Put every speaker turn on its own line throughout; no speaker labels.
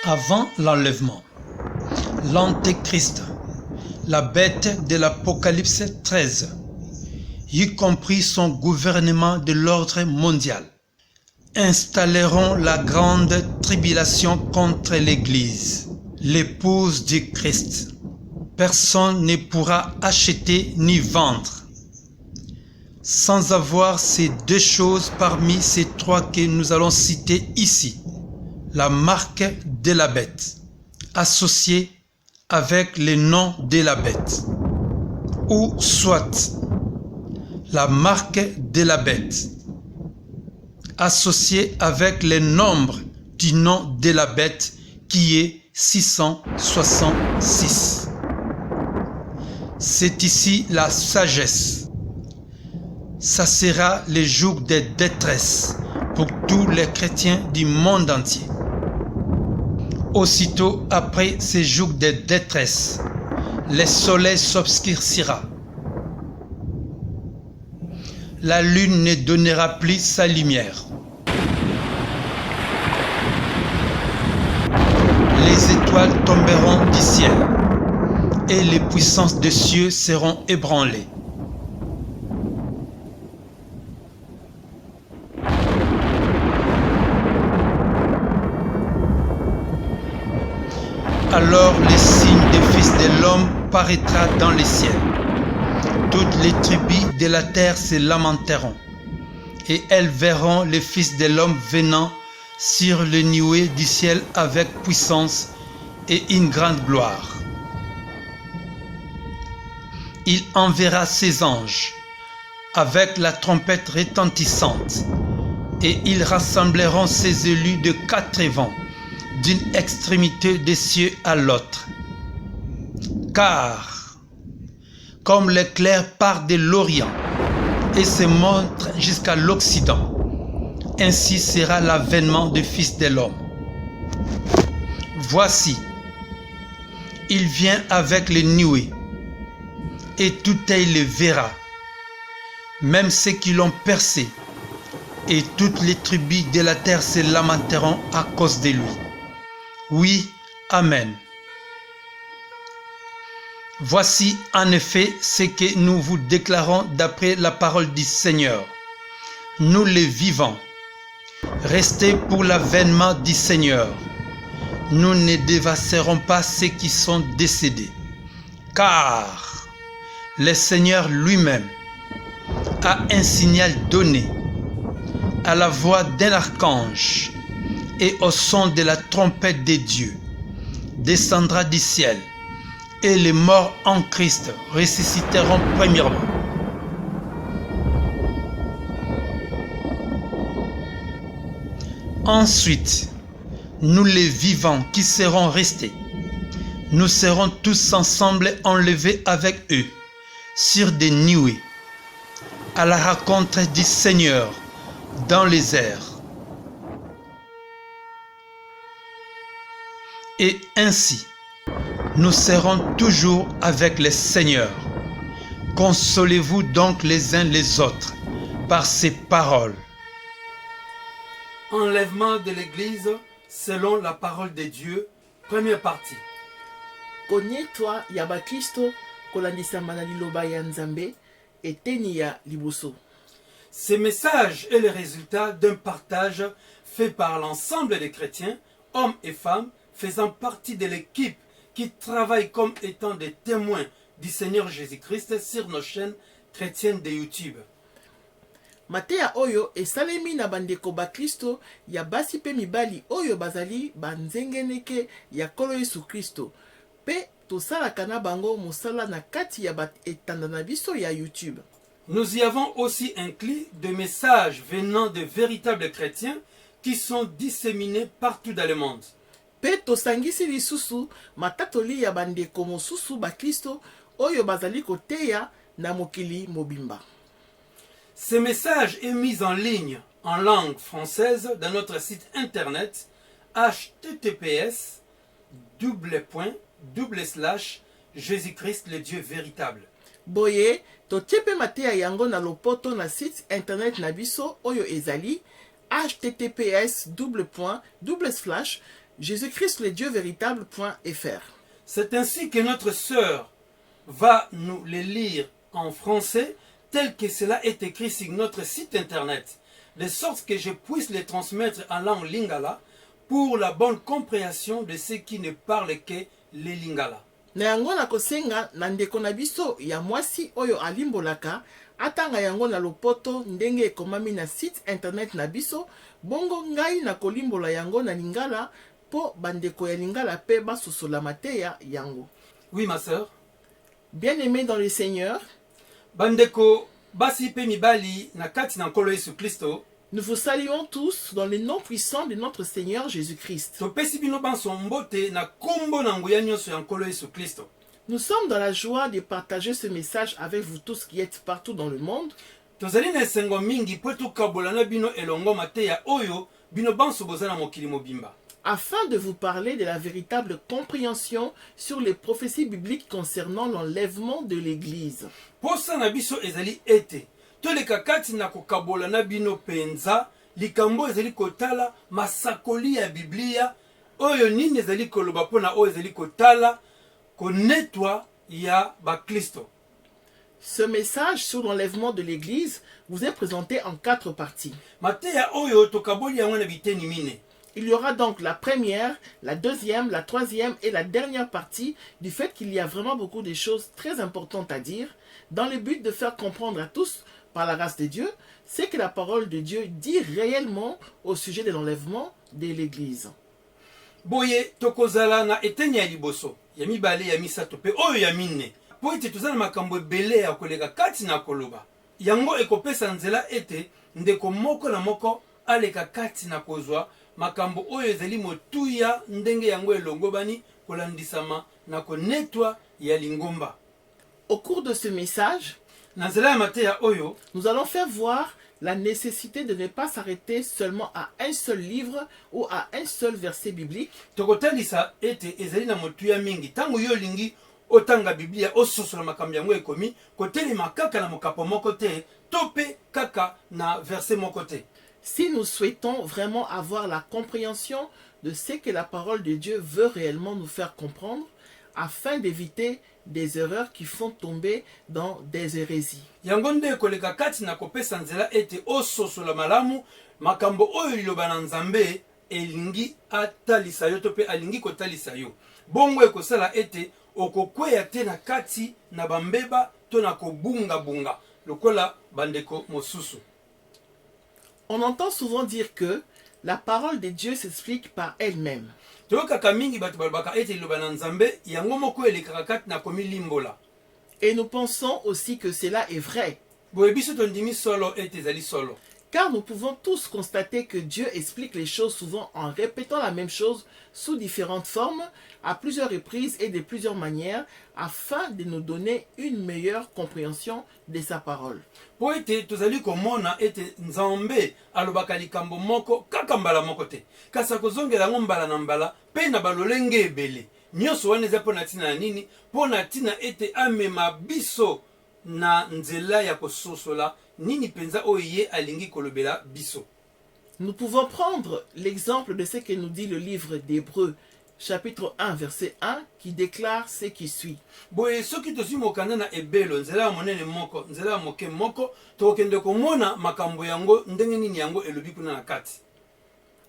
Avant l'enlèvement, l'Antéchrist, la bête de l'Apocalypse 13, y compris son gouvernement de l'ordre mondial, installeront la grande tribulation contre l'Église, l'épouse du Christ. Personne ne pourra acheter ni vendre sans avoir ces deux choses parmi ces trois que nous allons citer ici. La marque de la bête, associée avec le nom de la bête, ou soit la marque de la bête, associée avec le nombre du nom de la bête qui est 666. C'est ici la sagesse. Ça sera le jour de détresse pour tous les chrétiens du monde entier. Aussitôt après ces jours de détresse, le soleil s'obscurcira. La lune ne donnera plus sa lumière. Les étoiles tomberont du ciel et les puissances des cieux seront ébranlées. Alors le signe des fils de l'homme paraîtra dans les ciels. Toutes les tribus de la terre se lamenteront, et elles verront les fils de l'homme venant sur le nuée du ciel avec puissance et une grande gloire. Il enverra ses anges avec la trompette retentissante, et ils rassembleront ses élus de quatre vents, d'une extrémité des cieux à l'autre. Car, comme l'éclair part de l'Orient et se montre jusqu'à l'Occident, ainsi sera l'avènement du Fils de l'homme. Voici, il vient avec les nuées, et tout œil le verra, même ceux qui l'ont percé, et toutes les tribus de la terre se lamenteront à cause de lui. Oui, Amen. Voici en effet ce que nous vous déclarons d'après la parole du Seigneur. Nous les vivants, restez pour l'avènement du Seigneur. Nous ne dévasserons pas ceux qui sont décédés, car le Seigneur lui-même a un signal donné à la voix d'un archange et au son de la trompette de Dieu, descendra du ciel, et les morts en Christ ressusciteront premièrement. Ensuite, nous les vivants qui serons restés, nous serons tous ensemble enlevés avec eux sur des nuées, à la rencontre du Seigneur dans les airs. Et ainsi, nous serons toujours avec le Seigneur. Consolez-vous donc les uns les autres par ces paroles.
Enlèvement de l'Église selon la parole de Dieu, première partie.
Konyetwa ya bakristo kolandisama na liloba ya Nzambe eteni ya liboso.
Ce message est le résultat d'un partage fait par l'ensemble des chrétiens, hommes et femmes, faisant partie de l'équipe qui travaille comme étant des témoins du Seigneur Jésus-Christ sur nos chaînes chrétiennes de YouTube.
Mateya oyo esalemi na bandeko bakristo ya basi pe mibali oyo bazali banzengeneke ya Nkolo Yesu Kristo. Pe tosalaka na bango mosala na kati ya etanda na biso ya YouTube.
Nous y avons aussi inclus des messages venant de véritables chrétiens qui sont disséminés partout dans le monde.
Pe tosangisi lisusu matatoli ya bandeko mosusu bakristo oyo bazali koteya na mokili mobimba.
Ce message est mis en ligne en langue française dans notre site internet https://Jésus-Christ le Dieu véritable.
Boye, totie pe mateya yango na lopoto na site internet na biso oyo ezali https:// Jésus-Christ le Dieu véritable.fr.
C'est ainsi que notre sœur va nous les lire en français tel que cela est écrit sur notre site internet, de sorte que je puisse les transmettre en langue lingala pour la bonne compréhension de ceux qui ne parlent que les lingala.
Na yango na kosenga na ndeko na biso ya mwasi oyo alimbolaka atanga yango na lopoto ndenge ekomami na site internet na biso, bongo ngai na kolimbola yango na lingala po bandeko ya lingala pe basosola mateya yango.
Oui, ma sœur.
Bien-aimés dans le Seigneur,
Bandeko basi pe mibali na kati na nkolo Yesu Kristo,
nous vous saluons tous dans le nom puissant de notre Seigneur Jésus-Christ.
topesi bino banso mbote na kombo na nguya nyonso ya nkolo Yesu Kristo.
Nous sommes dans la joie de partager ce message avec vous tous qui êtes partout dans le monde,
Tozali na esengo mingi po tokabola na bino elongo mateya oyo bino banso boza na mokili mobimba,
afin de vous parler de la véritable compréhension sur les prophéties bibliques concernant l'enlèvement de l'Église.
posa na biso ezali ete toleka kati na kokabola na bino penza likambo ezali kotala masakoli ya biblia oyo nini ezali koloba mpona oyo ezali kotala konetwa ya baklisto.
Ce message sur l'enlèvement de l'Église vous est présenté en 4 parties.
mateya oyo tokaboli yango na biteni mine.
Il y aura donc la première, la deuxième, la troisième et la dernière partie du fait qu'il y a vraiment beaucoup de choses très importantes à dire dans le but de faire comprendre à tous, par la grâce de Dieu, ce que la parole de Dieu dit réellement au sujet de l'enlèvement de l'Église.
Boye tokozala na eteni ya liboso ya mibale ya misato pe oyo ya mine po ete toza na makambo ebele ya koleka kati na koloba yango ekopesa nzela ete ndeko moko na moko aleka kati na kozwa makambo oyo ezali motuya ndenge yango elongobani kolandisama na konetwa ya lingomba.
Au cours de ce message,
Na nzela ya mateya oyo
nous allons faire voir la nécessité de ne pas s'arrêter seulement à un seul livre ou à un seul verset biblique,
tokotalisa ete ezali na motuya mingi ntango yo olingi otanga biblia ososola makambo yango ekomi kotelema kaka na mokapo moko te to mpe kaka na verse moko te.
si nous souhaitons vraiment avoir la compréhension de ce que la parole de Dieu veut réellement nous faire comprendre, afin d'éviter des erreurs qui font tomber dans des hérésies.
Yango nde ekoleka kati na kopesa nzela ete ososola malamu makambo oyo liloba na nzambe elingi atalisa yo to mpe alingi kotalisa yo, bongo ekosala ete okokweya te na kati na bambeba to na kobungabunga lokola bandeko mosusu.
On entend souvent dire que la parole de Dieu s'explique par elle-même.
toyokaka mingi bato balobaka ete liloba na nzambe yango moko elekaka kati na komilimbola.
Et nous pensons aussi que cela est vrai,
Boye biso tondimi solo ete ezali solo,
car nous pouvons tous constater que Dieu explique les choses souvent en répétant la même chose sous différentes formes, à plusieurs reprises et de plusieurs manières, afin de nous donner une meilleure compréhension de sa parole.
po ete tozali komona ete nzambe alobaka likambo moko kaka mbala moko te, kasi akozongela yango mbala na mbala mpe na balolenge ebele. Nyonso wana eza mpo na ntina na nini? Mpo na ntina ete amema biso na nzela ya kososola nini penza oyo ye alingi kolobela biso.
Nous pouvons prendre l'exemple de ce que nous dit le livre d'Hébreux, chapitre 1, verset 1, qui déclare ce qui suit.
Boye soki tozwi mokanda na ebelo nzela ya monene moko, nzela ya moke moko, tokokende komona makambo yango ndenge nini yango elobi kuna na kati.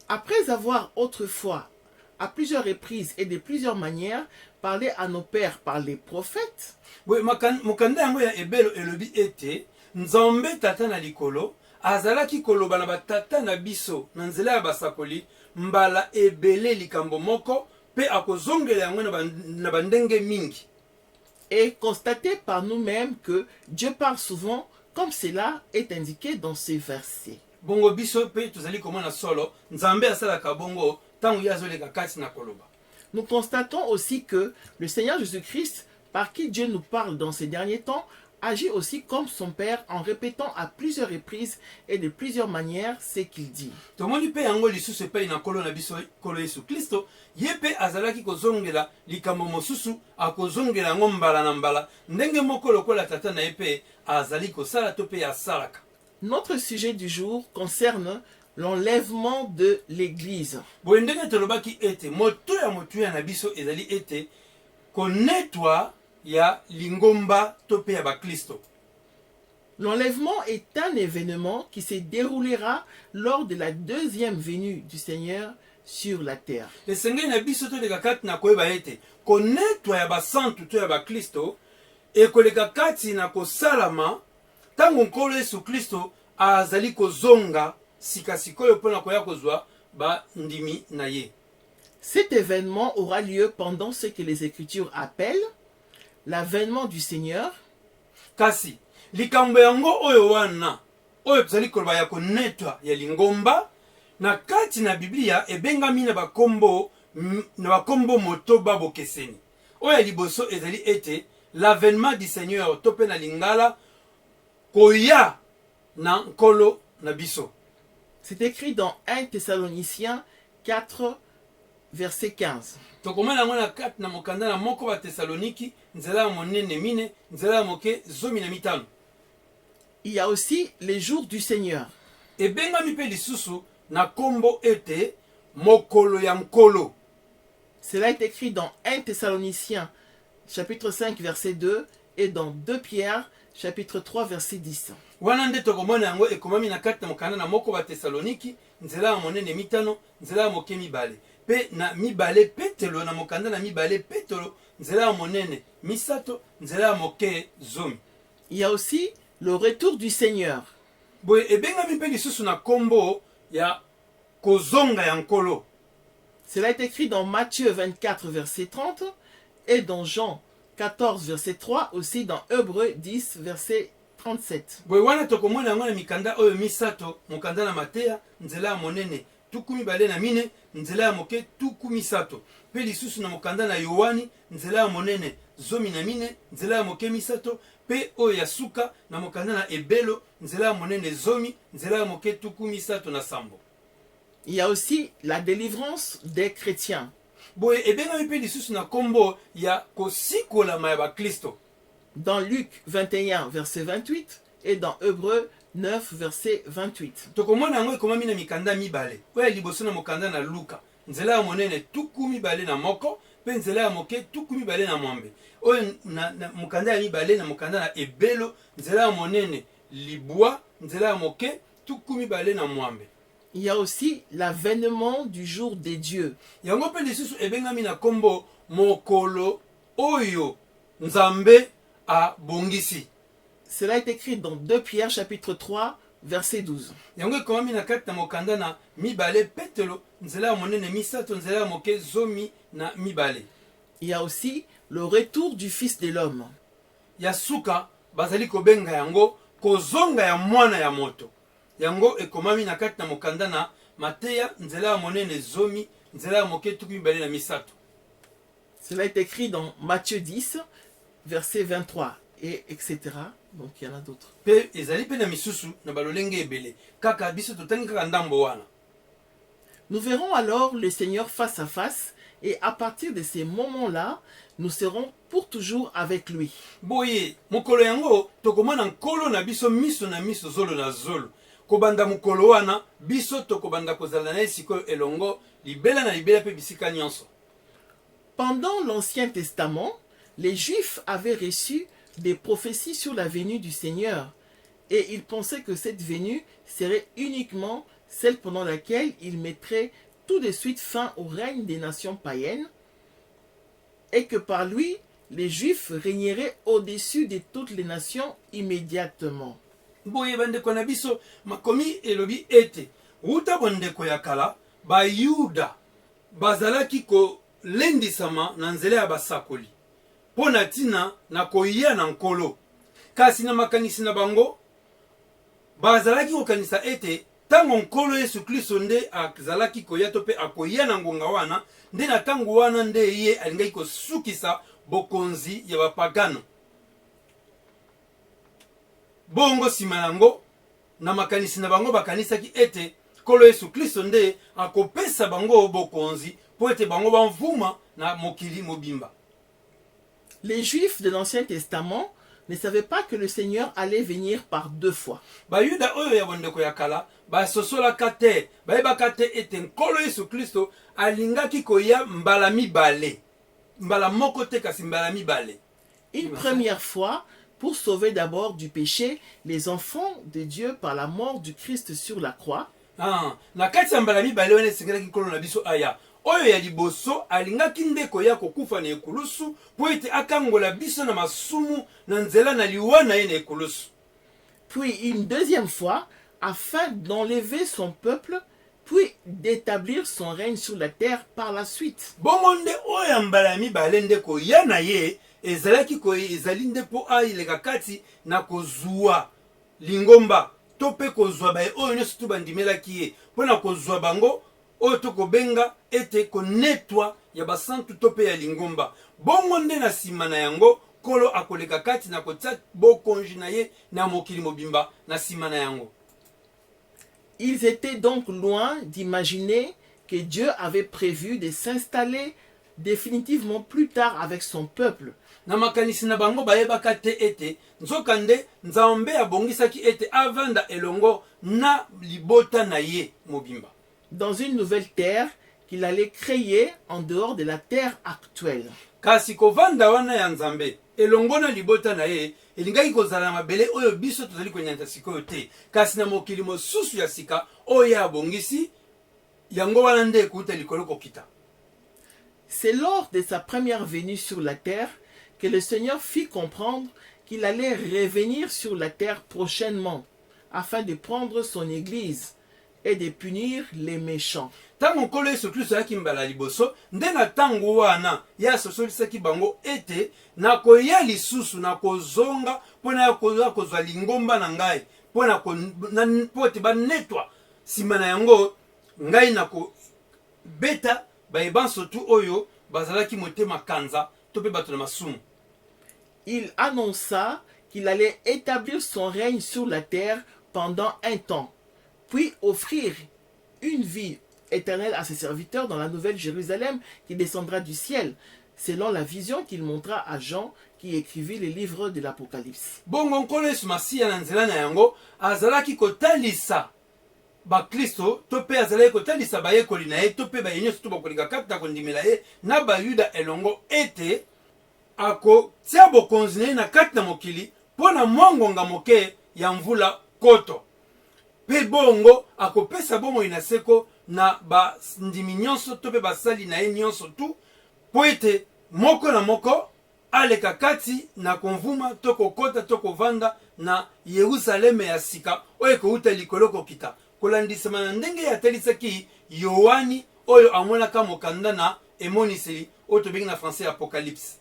Après avoir autrefois, à plusieurs reprises et de plusieurs manières, parlé à nos pères par les prophètes,
Boye mokanda yango ya ebelo elobi ete nzambe tata na likolo azalaki koloba na batata na biso na nzela ya basakoli mbala ebele likambo moko pe akozongela yango na bandenge mingi.
et constaté par nous-mêmes que Dieu parle souvent comme cela est indiqué dans ces versets.
Bongo biso pe tozali komona solo nzambe asalaka bongo tango ye azoleka kati na koloba.
Nous constatons aussi que le Seigneur Jésus-Christ, par qui Dieu nous parle dans ces derniers temps, agit aussi comme son Père en répétant à plusieurs reprises et de plusieurs manières ce qu'il dit.
Tomoni pe yango lisusu epai na nkolo na biso nkolo Yesu Kristo, ye pe azalaki kozongela likambo mosusu, akozongela yango mbala na mbala ndenge moko lokola tata na ye pe azali kosala to pe asalaka.
Notre sujet du jour concerne l'enlèvement de l'Église.
boye ndenge tolobaki ete motu ya na biso ezali ete konetwa ya lingomba to pe ya baklisto.
L'enlèvement est un événement qui se déroulera lors de la deuxième venue du Seigneur sur la terre.
esengeli na biso toleka kati na koyeba ete konetwa ya basantu to ya baklisto ekoleka kati na kosalama ntango nkolo yesu kristo azali kozonga sikasikoyo mpona koya kozwa bandimi na ye.
Cet événement aura lieu pendant ce que les Écritures appellent l'avènement du Seigneur,
kasi likambo yango oyo wana oyo tozali koloba ya konetwa ya lingomba na kati na biblia ebengami na bakombo motoba bokeseni. Oyo ya liboso ezali ete l'avènement du Seigneur to pe na lingala koya na nkolo na biso.
c'est écrit dans 1 Thessaloniciens 4, verset 15.
tokomona yango na kati na mokanda na moko ba Tesaloniki nzela ya monene mine nzela ya moke zomi na mitano.
Il y a aussi les jours du Seigneur.
ebengami mpe lisusu na kombo ete mokolo ya nkolo.
Cela est écrit dans 1 Thessaloniciens chapitre 5 verset 2 et dans 2 Pierre chapitre 3 verset 10.
wana nde tokomona yango ekomami na kati na mokanda na moko ba Tesaloniki nzela ya monene mitano nzela ya moke mibale pe na mibale petelo na mokanda na mibale petelo nzela ya monene misato nzela ya moke zomi.
Il y a aussi le retour du Seigneur.
boye ebengami mpe lisusu na kombo ya kozonga ya nkolo.
Cela est écrit dans Matthieu 24 verset 30 et dans Jean 14 verset 3, aussi dans Hébreux 10 verset 37.
boye wana tokomona yango na mikanda oyo misato mokanda na mateya nzela ya monene tuku mibale na mine nzela ya moke tuku misato mpe lisusu na mokanda na yohani nzela ya monene zomi na mine nzela ya moke misato mpe oyo ya suka na mokanda na ebelo nzela ya monene zomi nzela ya moke tuku misato na sambo.
Il y a aussi la délivrance des chrétiens.
boye ebengami mpe lisusu na kombo ya kosikolama ya baklisto.
Dans Luc 21 verset 28 et dans Hébreux 9 verset 28.
tokomona yango ekomami na mikanda mibale oyo ya liboso na mokanda na luka nzela ya monene tuku mibale na moko mpe nzela ya moke tuku mibale na mwambe oyo na mokanda ya mibale na mokanda na ebelo nzela ya monene libwa nzela ya moke tuku mibale na mwambe.
Il y a aussi l'avènement du jour des dieux.
yango mpe lisusu ebengami na kombo mokolo oyo nzambe abongisi.
Cela est écrit dans 2 Pierre chapitre 3 verset 12.
yango ekomami na kati na mokanda na mibale petelo nzela ya monene misato nzela ya moke zomi na mibale.
Il y a aussi le retour du Fils de l'homme.
ya suka bazali kobenga yango kozonga ya mwana ya moto. yango ekomami na kati na mokanda na mateya nzela ya monene zomi nzela ya moke tuku mibale na misato.
Cela est écrit dans Matthieu 10 verset 23 et etc. Donc il y en a d'autres.
mpe ezali mpe na misusu na balolenge ebele kaka biso totangi kaka ndambo wana.
Nous verrons alors le Seigneur face à face et à partir de ces moments-là, nous serons pour toujours avec lui.
boye mokolo yango tokomona nkolo na biso miso na miso zolo na zolo. kobanda mokolo wana biso tokobanda kozala na ye sikoyo elongo libela na libela mpe bisika nyonso.
Pendant l'Ancien Testament, les Juifs avaient reçu des prophéties sur la venue du Seigneur et ils pensaient que cette venue serait uniquement celle pendant laquelle il mettrait tout de suite fin au règne des nations païennes et que par lui, les Juifs régneraient au-dessus de toutes les nations immédiatement.
boye bandeko na biso makomi elobi ete wuta bandeko ya kala bayuda bazalaki kolendisama na nzela ya basakoli mpo na ntina na koya na nkolo. kasi na makanisi na bango bazalaki kokanisa ete ntango nkolo yesu kristo nde azalaki koya to mpe akoya na ngonga wana nde na ntango wana nde ye alingaki kosukisa bokonzi ya bapagano. bongo nsima yango na makanisi na bango bakanisaki ete nkolo yesu kristo nde akopesa bango bokonzi mpo ete bango bamvuma na mokili mobimba.
Les Juifs de l'Ancien Testament ne savaient pas que le Seigneur allait venir par 2 fois.
bayuda oyo ya bondeko ya kala basosolaka te bayebaka te ete nkolo yesu kristo alingaki koya mbala mibale mbala moko te kasi mbala mibale.
Une première fois, pour sauver d'abord du péché les enfants de Dieu par la mort du Christ sur la croix.
Na kati ya mbala mibale wana esengelaki nkolo na biso aya oyo ya liboso alingaki nde koya kokufa na ekulusu po ete akangola biso na masumu na nzela na liwa na ye na ekulusu.
Puis une deuxième fois, afin d'enlever son peuple, puis d'établir son règne sur la terre par la suite.
Bongo nde oyo ya mbala mibale nde koya na ye ezalaki ezali nde po aileka kati na kozwa lingomba to mpe kozwa baye oyo nyonso tu bandimelaki ye mpo na kozwa bango oyo tokobenga ete konetwa ya basantu to mpe ya lingomba. Bongo nde na nsima na yango kolo akoleka kati na kotia bokonzi na ye na mokili mobimba na nsima na yango.
Ils étaient donc loin d'imaginer que Dieu avait prévu de s'installer définitivement plus tard avec son peuple.
Na makanisi na bango bayebaka te ete nzokande nzambe abongisaki ete avanda elongo na libota na ye mobimba.
Dans une nouvelle terre qu'il allait créer en dehors de la terre actuelle.
Kasi kovanda wana ya nzambe elongo na libota na ye elingaki kozala na mabele oyo biso tozali konyanta sikoyo te kasi na mokili mosusu ya sika oyo abongisi yango wana nde ekuta likolo kokita.
C'est lors de sa première venue sur la terre que le Seigneur fit comprendre qu'il allait revenir sur la terre prochainement afin de prendre son église et de punir les méchants.
Tango nkolo yesu kristo ayaki mbala liboso nde na ntango wana ye asosolisaki bango ete nakoya lisusu na kozonga mpo na kozwa lingomba na ngai mpo ete banetwa nsima na yango ngai na kobeta bayebanso tu oyo bazalaki motema kanza to mpe bato na masumu.
Il annonça qu'il allait établir son règne sur la terre pendant un temps, puis offrir une vie éternelle à ses serviteurs dans la nouvelle Jérusalem qui descendra du ciel, selon la vision qu'il montra à Jean qui écrivit les livres de l'Apocalypse.
Bongo nkolo yesu masiya na nzela na yango azalaki kotalisa bakristo to mpe azalaki kotalisa bayekoli na ye to mpe baye nyonso to bakolinga kati na kondimela ye na bayuda elongo ete akotia bokonzi na ye na kati na mokili mpo na mwangonga moke ya mvula koto mpe bongo akopesa bomoi na seko na bandimi nyonso to mpe basali na ye nyonso tu mpo ete moko na moko aleka kati na konvuma to kokota to kovanda na Yerusaleme ya sika oyo ekouta likolo kokita kolandisama na ndenge yatalisaki Yohani oyo amonaka mokanda na emoniseli oyo tobengi na français Apocalypse.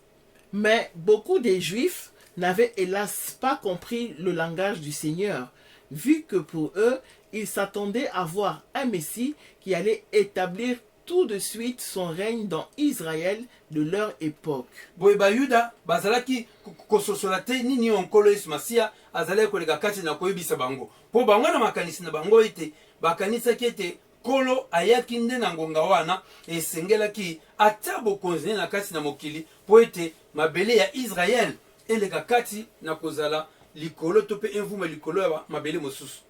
Mais beaucoup des Juifs n'avaient hélas pas compris le langage du Seigneur, vu que pour eux, ils s'attendaient à voir un Messie qui allait établir tout de suite son règne dans Israël de leur époque.
Boye bayuda bazalaki kososola te nini onkolo yesu masiya azalaki koleka kati na koyebisa bango mpo bango na makanisi na bango ete bakanisaki ete kolo ayaki nde na ngonga wana esengelaki atia bokonzi na kati na mokili mpo ete mabele ya Israel eleka kati na kozala likolo to mpe envuma likolo ya mabele mosusu.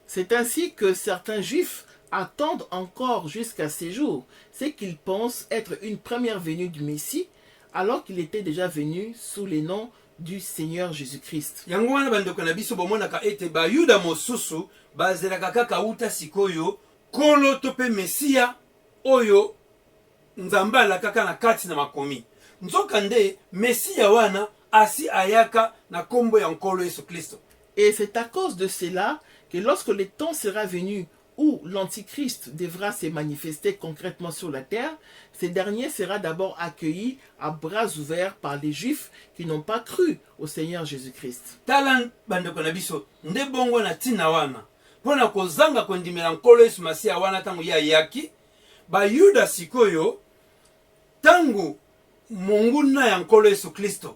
C'est ainsi que certains Juifs attendent encore jusqu'à ces jours, ce qu'ils pensent être une première venue du Messie, alors qu'il était déjà venu sous les noms du Seigneur Jésus-Christ.
Yango wana bandeko na biso bomonaka ete bayuda mosusu bazelaka kaka uta sikoyo kolo to mpe mesiya oyo nzambe alakaka na kati na makomi. Nzoka nde mesiya wana asi ayaka na kombo ya nkolo Yesu Kristo.
Et c'est à cause de cela que lorsque le temps sera venu où l'Antichrist devra se manifester concrètement sur la terre, ce dernier sera d'abord accueilli à bras ouverts par les Juifs qui n'ont pas cru au Seigneur Jésus-Christ.
Talan bandeko na biso nde bongo na tina wana pona kozanga kondimela nkolo Yesu masiya wana tango ya yaki bayuda sikoyo tango monguna ya nkolo Yesu Kristo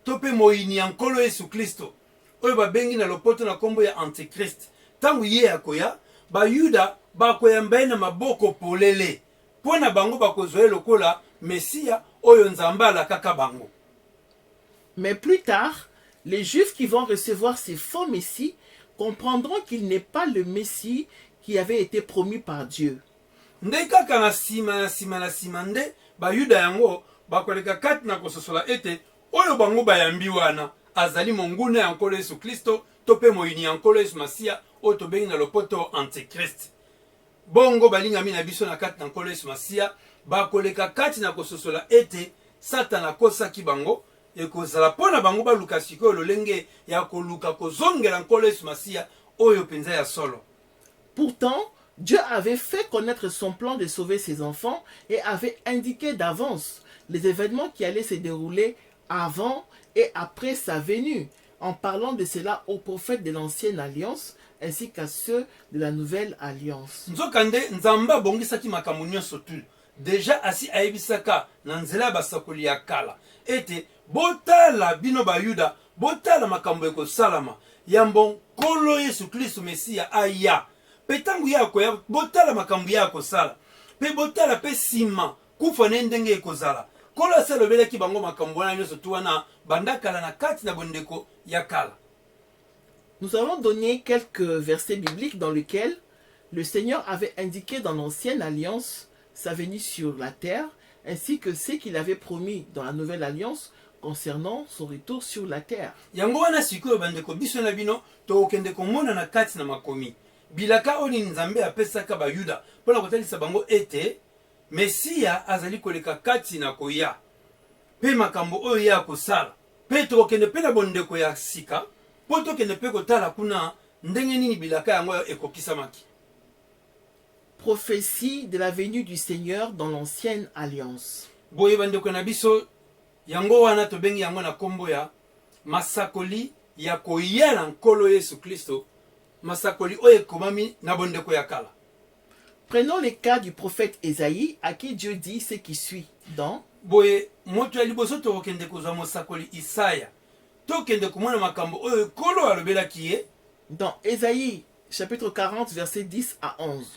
to pe moyini ya nkolo Yesu Kristo oyo babengi na lopoto na kombo ya Antichrist tango ye akoya bayuda bakoyamba na maboko polele pona bango bakozwa lokola mesiya oyo nzambe alakaka bango.
Mais plus tard, Les Juifs qui vont recevoir ces faux messies comprendront qu'il n'est pas le Messie qui avait été promis par Dieu.
Nde kaka na sima nde bayuda yango bakoleka kati na kososola ete oyo bango bayambi wana azali monguna ya nkolo Yesu Kristo to pe moyini ya nkolo Yesu Masiya oyo tobengi na lopoto antikrist. Bongo balingami na biso na kati na nkolo Yesu Masiya bakoleka kati na kososola ete Satana akosaki bango ekozala mpona bango baluka sikoyo lolenge ya koluka kozongela nkolo Yesu Masiya oyo penza ya solo.
Pourtant, Dieu avait fait connaître son plan de sauver ses enfants et avait indiqué d'avance les événements qui allaient se dérouler avant et après sa venue, en parlant de cela aux prophètes de l'ancienne alliance ainsi qu'à ceux de la nouvelle alliance.
Nzokande nzamba bongisaki makambo nyonso tu. Deja asi ayebisaka na nzela basakoli ya kala ete botala bino bayuda botala makambo ekosalama yambo nkolo Yesu Kristo Mesiya aya. Petangu yako ya botala makambo yako sala. Pe botala pe sima kufa ndenge ekozala. Kolo asalobelaki bango makambo wana nyonso tu wana bandakala na kati na bondeko ya kala.
Nous allons donner quelques versets bibliques dans lesquels le Seigneur avait indiqué dans l'ancienne alliance sa venue sur la terre, ainsi que ce qu'il avait promis dans la nouvelle alliance concernant son retour sur la terre.
Yango wana sikoyo bandeko biso na bino to okende komona na kati na makomi. Bilaka oni nzambe apesaka bayuda mpona kotalisa bango ete Mesiya azali koleka kati na koya. Pe makambo oyo ya kosala. Pe tokende pe na bondeko ya sika. Po tokende pe kotala kuna ndenge nini bilaka yango ekokisamaki.
Prophétie de la venue du Seigneur dans l'ancienne alliance.
Boye bandeko na biso yango wana tobengi yango na kombo ya masakoli ya koya na nkolo Yesu Kristo. Masakoli oyo ekomami na bondeko ya kala.
Prenons le cas du prophète Ésaïe à qui Dieu dit ce qui suit dans
Boye moto ya liboso tokende kozwa mosakoli Isaya. Tokende komona makambo oyo kolo alobelaki ye
dans Ésaïe chapitre 40 versets 10 à 11.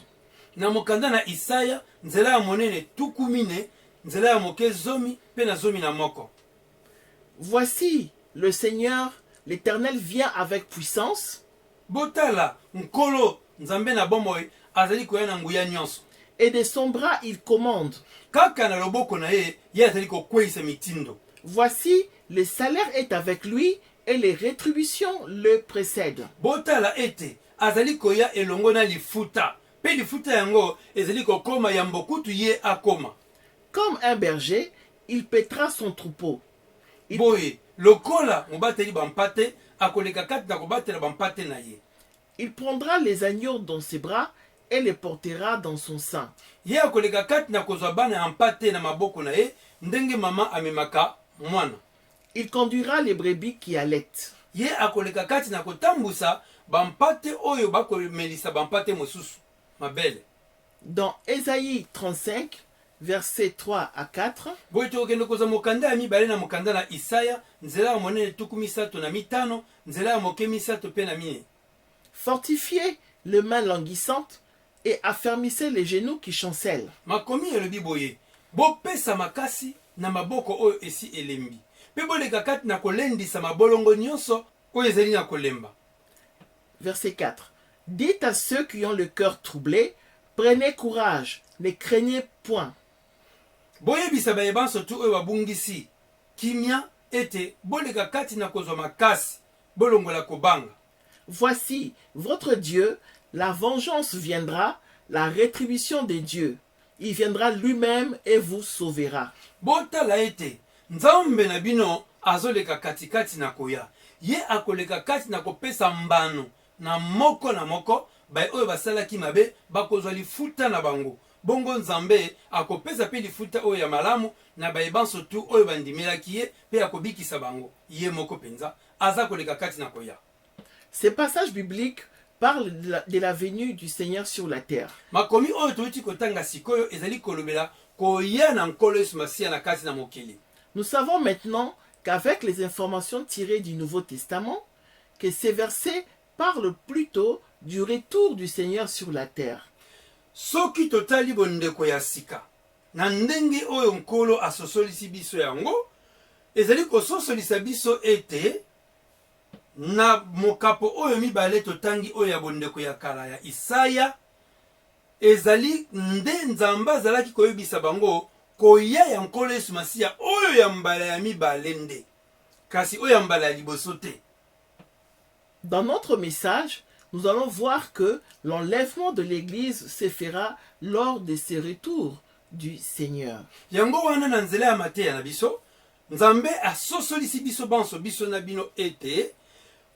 Na mokanda na Isaya nzela ya monene tukumine nzela ya moke zomi pe na zomi na moko.
Voici le Seigneur l'Éternel vient avec puissance
Botala nkolo nzambe na bomoi azali koya na nguya nyonso.
et de son bras il commande.
Kaka na loboko na ye ye azali kokweyisa mitindo.
Voici le salaire est avec lui et les rétributions le précèdent.
Botala ete azali koya elongo na lifuta. Pe lifuta yango ezali kokoma ya mbokutu ye akoma.
Comme un berger, il paîtra son troupeau.
Boye lokola mobateli bampate akoleka kati na kobatela bampate na ye.
Il prendra les agneaux dans ses bras et les portera dans son sein.
Ye akoleka kati na kozwa bana ya mpate na maboko na ye ndenge mama amemaka mwana.
Il conduira les brebis qui allaitent.
Ye akoleka kati na kotambusa bampate oyo bakomelisa bampate mosusu mabele.
Dans Ésaïe 35, versets 3 à 4,
Boye tokende kozwa mokanda ya mibale na mokanda na Isaya nzela ya monene tuku misato na mitano nzela ya moke misato pe na mine.
fortifiez les mains languissantes et affermissez les genoux qui chancellent.
Makomi elobi boye bopesa makasi na maboko oyo esi elembi. Pe boleka kati na kolendisa mabolongo nyonso oyo ezali na kolemba.
Verset 4. Dites à ceux qui ont le cœur troublé, prenez courage, ne craignez point.
Boyebisa bayebanso tu oyo babungisi kimia ete boleka kati na kozwa makasi bolongola kobanga.
Voici votre Dieu, la vengeance viendra, la rétribution de Dieu. Il viendra lui-même et vous sauvera.
Botala ete nzambe na bino azoleka katikati na koya. Ye akoleka kati na kopesa mbano na moko bay oyo basalaki mabe bakozwa lifuta na bango. Bongo nzambe akopesa pe lifuta oyo ya malamu na bayebanso tu oyo bandimelaki ye pe akobikisa bango. Ye moko penza aza koleka kati na koya.
Ces passages bibliques parlent de la venue du Seigneur sur la terre.
Makomi oyo touti kotanga sikoyo ezali kolobela koya na nkolo Yesu Masiya na kati na mokili.
Nous savons maintenant qu'avec les informations tirées du Nouveau Testament, que ces versets parlent plutôt du retour du Seigneur sur la terre.
Soki totali bondeko ya sika na ndenge oyo nkolo asosolisi biso yango ezali kososolisa biso ete na mokapo oyo mibale totangi oyo ya bondeko ya kala ya Isaya, ezali nde Nzambe azalaki koyebisa bango koya ya nkolo Yesu Masiya oyo ya mbala ya mibale nde, kasi oyo ya mbala ya liboso te.
Dans notre message, nous allons voir que l'enlèvement de l'Église se fera lors de ce retour du Seigneur.
Yango wana na nzela ya mateya na biso, Nzambe asosolisi biso banso biso na bino ete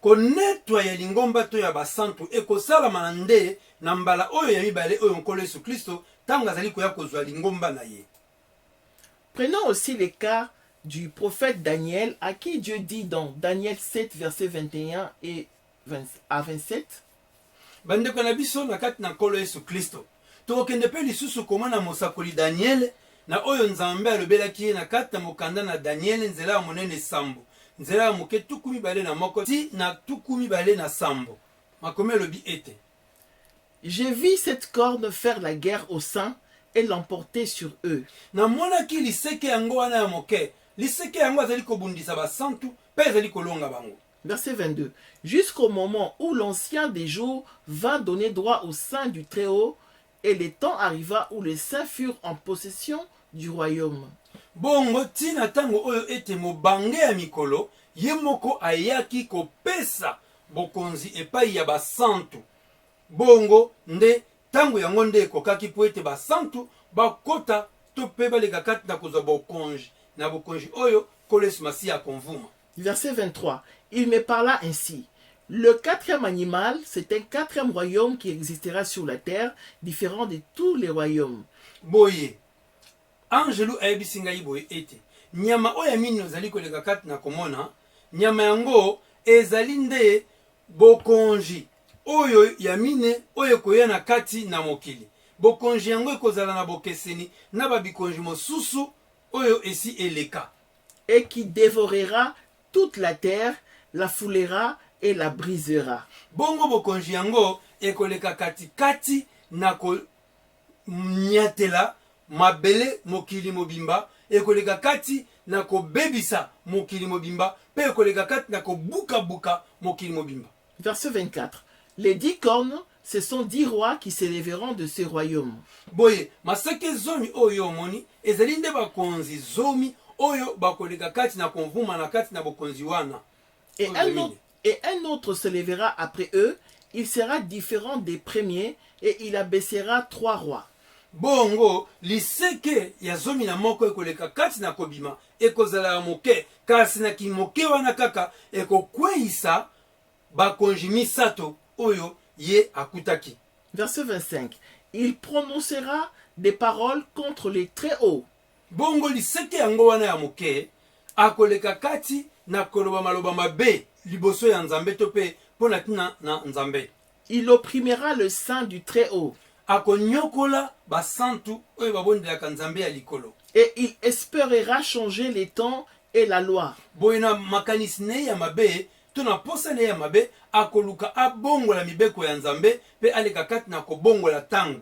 konetwa ya lingomba to ya basantu ekosalama na nde na mbala oyo ya mibale oyo nkolo Yesu Kristo tango azali koya kozwa lingomba na ye.
Prenons aussi le cas du prophète Daniel, à qui Dieu dit dans Daniel 7, versets 21 à 27,
bandeko na biso na kati na nkolo Yesu Kristo tokende pe lisusu komona mosakoli Daniel na oyo Nzambe alobelaki ye na kati na mokanda na Daniel nzela ya monene sambo, nzela ya moke tuku mibale na moko ti na tuku mibale na sambo. Makomi elobi ete
j'ai vu cette corne faire la guerre aux saints et l'emporter sur eux.
na monaki liseke yango wana ya moke, liseke yango azali kobundisa basantu pe azali kolonga bango.
Verset 22. Jusqu'au moment où l'ancien des jours vint donner droit aux saints du Très-Haut, et le temps arriva où les saints furent en possession du royaume.
Bongo tina tango oyo ete mobange ya mikolo ye moko ayaki kopesa bokonzi epai ya basantu. Bongo nde tango yango nde ekokaki po ete basantu bakota to pe baleka kati na kozwa bokonzi na bokonzi oyo nkolo Yesu Masiya akonvuma.
Verset 23. Il me parla ainsi. Le quatrième animal, c'est un quatrième royaume qui existera sur la terre, différent de tous les royaumes.
Boye angelu ayebisi ngai boye ete nyama oyo ya mini ozali koleka kati na komona, nyama yango ezali nde bokonzi oyo ya mine oyo koya na kati na mokili. Bokonzi yango ekozala na bokeseni na babikonzi mosusu oyo esi eleka.
Et qui dévorera toute la terre, la foulera et la brisera.
Bongo bokonzi yango ekoleka kati kati na ko nyatela mabele mokili mobimba, ekoleka kati na ko bebisa mokili mobimba, pe ekoleka kati na ko buka buka mokili mobimba.
Verset 24. Les 10 cornes, ce sont 10 rois qui s'élèveront de ce royaume.
Boye maseke zomi oyo omoni ezali nde bakonzi zomi oyo bakoleka kati na konvuma na kati na bokonzi wana.
Et un autre se lèvera après eux, il sera différent des premiers, et il abaissera 3 rois.
Bongo liseke ya zomi na moko ekoleka kati na kobima ekozala ya moke, kasi na kimoke wana kaka ekokweisa bakonzi misato oyo ye akutaki.
Verset 25. Il prononcera des paroles contre les Très-Hauts.
Bongo liseke yango wana ya moke akoleka kati na koloba maloba mabe liboso ya Nzambe to pe pona tina na Nzambe.
Il opprimera le saint du Très-Haut.
Akonyokola basantu oyo babondelaka Nzambe ya likolo.
Et il espérera changer les temps et la loi.
Boye na makanisi ne ya mabe to na posa ne ya mabe akoluka abongola mibeko ya Nzambe pe aleka kati na kobongola tango.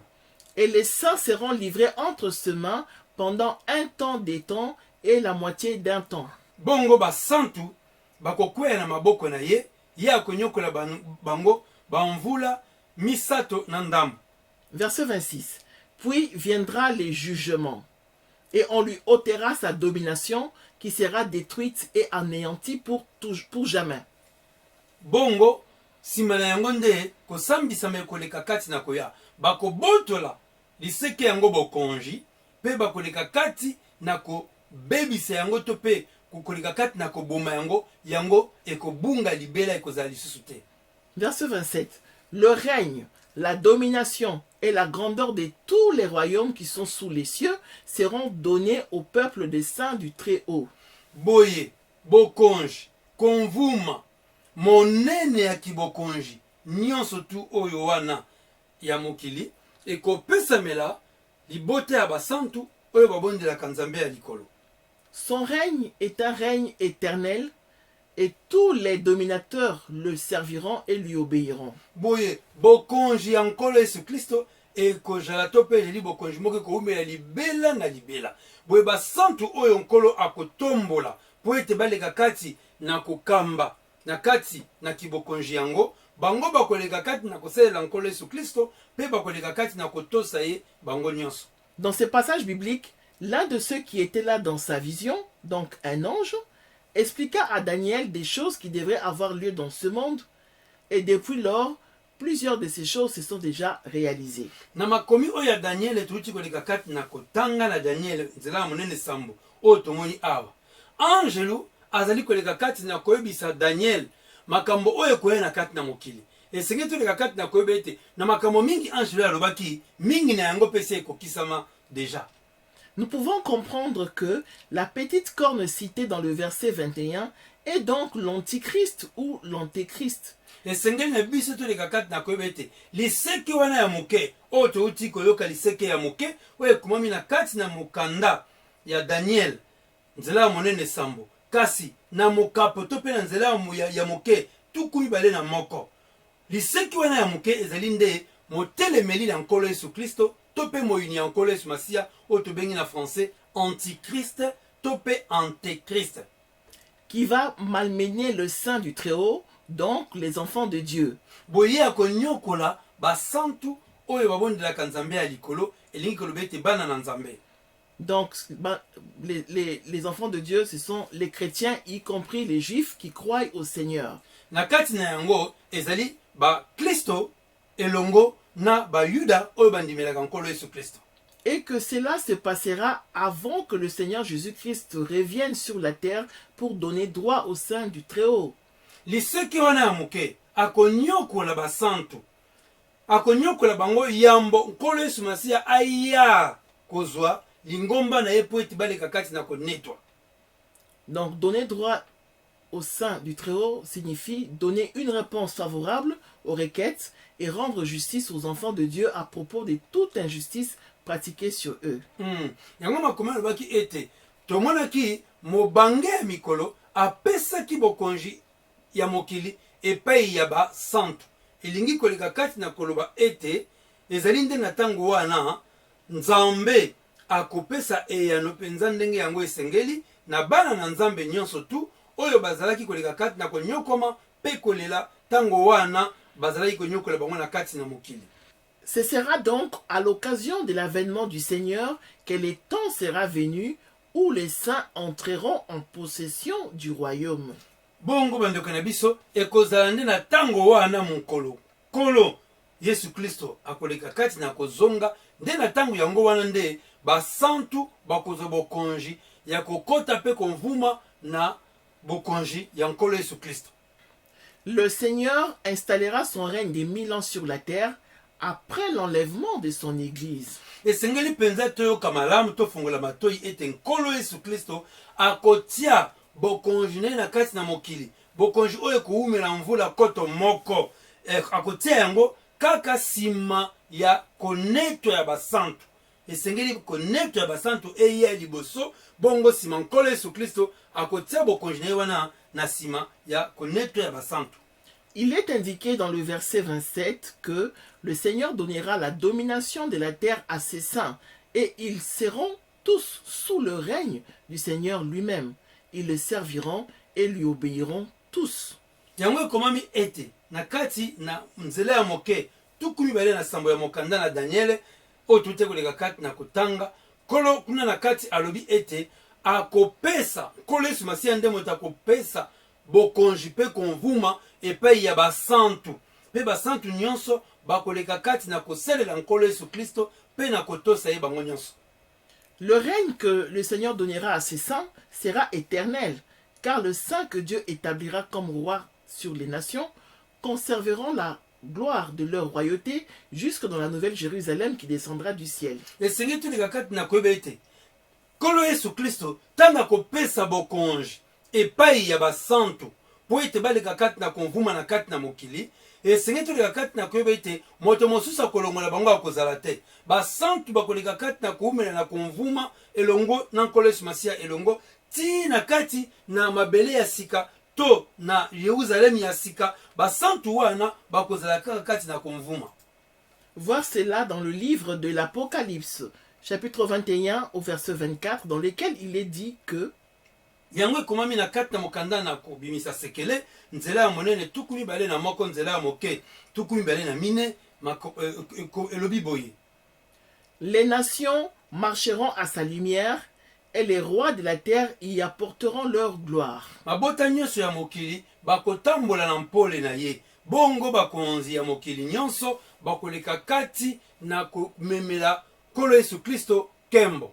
Et les saints seront livrés entre ses mains pendant un temps des temps et la moitié d'un temps.
Bongo basantu bakokwea na maboko na ye, ye akonyokola bango bamvula misato na ndambo.
Verset 26. Puis viendra les jugements, et on lui ôtera sa domination qui sera détruite et anéantie pour jamais.
Bongo sima na yango nde kosambisama ekoleka kati na koya, bakobotola liseke yango bokonzi pe bakoleka kati na kobebisa yango to pe kokoleka kati na koboma yango ekobunga libela ekozala lisusu te.
Verset 27. Le règne, la domination et la grandeur de tous les royaumes qui sont sous les cieux seront donnés au peuple des saints du Très-Haut.
Boye, bokonzi, konvuma, monene ya kibokonzi, nyonso tu oyo wana ya mokili, ekopesamela libote ya basantu oyo babondelaka Nzambe ya likolo.
Son règne est un règne éternel, et tous les dominateurs le serviront et lui obéiront.
Boye, bokonzi ya nkolo Yesu Kristo ekozala to pe ezali bokonzi moko ekoumela libela na libela. Boye basantu oyo nkolo akotombola po ete baleka kati na kokamba na kati na kibokonzi yango bango bakoleka kati na kosalela nkolo Yesu Kristo pe bakoleka kati na kotosa ye bango nyonso.
Dans ce passage biblique, l'un de ceux qui étaient là dans sa vision, donc un ange, expliqua à Daniel des choses qui devraient avoir lieu dans ce monde, et depuis lors, plusieurs de ces choses se sont déjà réalisées.
Na makomi oyo ya Daniel tuuti koleka kati na kotanga na Daniel nzela monene sambo oyo tomoni awa. Angelo azali koleka kati na koyebisa Daniel makambo oyo koye na kati na mokili. Esenge toleka kati na koyeba ete na makambo mingi Angelo alobaki mingi na yango pese ekokisama déjà.
Nous pouvons comprendre que la petite corne citée dans le verset 21 est donc l'antichrist ou l'antéchrist.
Esengeli na biso toleka kati na koyeba ete liseke wana ya moke oyo touti koyoka liseke ya moke oyo ekomami na kati na mokanda ya Daniel nzela ya monene sambo kasi na mokapo to mpe na nzela ya moke tuku mibale na moko. Liseki wana ya moke ezali nde motelemeli na nkolo Yesu Kristo to mpe moyini ya nkolo Yesu Masiya oyo tobengi na français antichrist to mpe antéchrist,
qui va malmener le sein du Très-Haut, donc les enfants de Dieu.
boye akonyokola basantu oyo babondelaka nzambe ya likolo elingi koloba ete bana na nzambe.
Donc, les enfants de Dieu, ce sont les chrétiens, y compris les juifs qui croient au Seigneur.
Na kati na yango ezali ba Kristo elongo na ba Yuda oyo bandimelaka nkolo Yesu Kristo.
Et que cela se passera avant que le Seigneur Jésus-Christ revienne sur la terre pour donner droit au sein du Très-Haut.
Liseki wana ya moke akonyokola basantu akonyokola bango yambo nkolo Yesu Masiya aya kozwa lingomba na ye po ete baleka kati na konetwa.
Donc, donner droit au sein du Très-Haut signifie donner une réponse favorable aux requêtes et rendre justice aux enfants de Dieu à propos de toute injustice pratiquée sur eux.
Yango makomi alobaki ete tomonaki mobange ya mikolo apesaki bokonzi ya mokili epai ya basantu. Elingi koleka kati na koloba ete ezali nde na ntango wana nzambe akopesa eyano mpenza ndenge yango esengeli na bana na nzambe nyonso tu oyo bazalaki koleka kati na konyokoma mpe kolela ntango wana bazalaki konyokola bango na kati na mokili.
Ce sera donc à l'occasion de l'avènement du Seigneur que le temps sera venu où les saints entreront en possession du royaume.
Bongo bandeko na biso ekozala nde na ntango wana mokolo kolo Yesu Kristo akoleka kati na kozonga nde na ntango yango wana nde basantu bakozwa bokonzi ya kokota mpe konvuma na bokonzi ya nkolo Yesu Kristo.
Le Seigneur installera son règne de 1000 ans sur la terre après l'enlèvement de son Église.
Esengeli mpenza toyoka malamu tofungola matoi ete nkolo Yesu Kristo akotia bokonzi na kati na mokili bokonzi oyo kuumela mvula koto moko akotia yango kaka sima ya konetwa ya basantu. Esengeli konetwa ya basantu eya liboso bongo sima nkolo Yesu Kristo akotia bokonzi na wana na sima ya konetwa ya basantu.
Il est indiqué dans le verset 27 que le Seigneur donnera la domination de la terre à ses saints et ils seront tous sous le règne du Seigneur lui-même. Ils le serviront et lui obéiront tous.
Yango ekomami ete na kati na nzela ya moke tuku mibale na sambo ya mokanda na Daniel oyo tute koleka kati na kotanga kolo kuna na kati alobi ete akopesa nkolo Yesu Masiya nde moto akopesa bokonzi mpe konvuma epai ya basantu mpe basantu nyonso bakoleka kati na kosalela nkolo Yesu Kristo mpe na kotosa ye bango nyonso.
Le règne que le Seigneur donnera à ses saints sera éternel, car le saint que Dieu établira comme roi sur les nations conserveront la gloire de leur royauté jusque dans la nouvelle Jérusalem qui descendra du ciel.
Esenge toleka kati na koyeba ete nkolo Yesu Kristo ntango akopesa bokonzi epai ya basantu po ete baleka kati na konvuma na kati na mokili. Esenge toleka kati na koyeba ete moto mosusu akolongola bango akozala te. Basantu bakoleka kati na koumela na konvuma elongo na nkolo Yesu Masiya elongo ti na kati na mabele ya sika to na Yerusalemi ya sika basantu wana bakozala kaka kati na konvuma.
Voir cela dans le livre de l'Apocalypse, chapitre 21 au verset 24, dans lequel il est dit que
yango ekomami na kati na mokanda na kobimisa sekele nzela ya monene tuku mibale na moko nzela ya moke tuku mibale na mine elobi boye.
Les nations marcheront à sa lumière et les rois de la terre y apporteront leur gloire.
Mabota nyonso ya mokili bakotambola na mpole na ye, bongo bakonzi ya mokili nyonso bakoleka kati na komemela kolo Yesu Kristo kembo.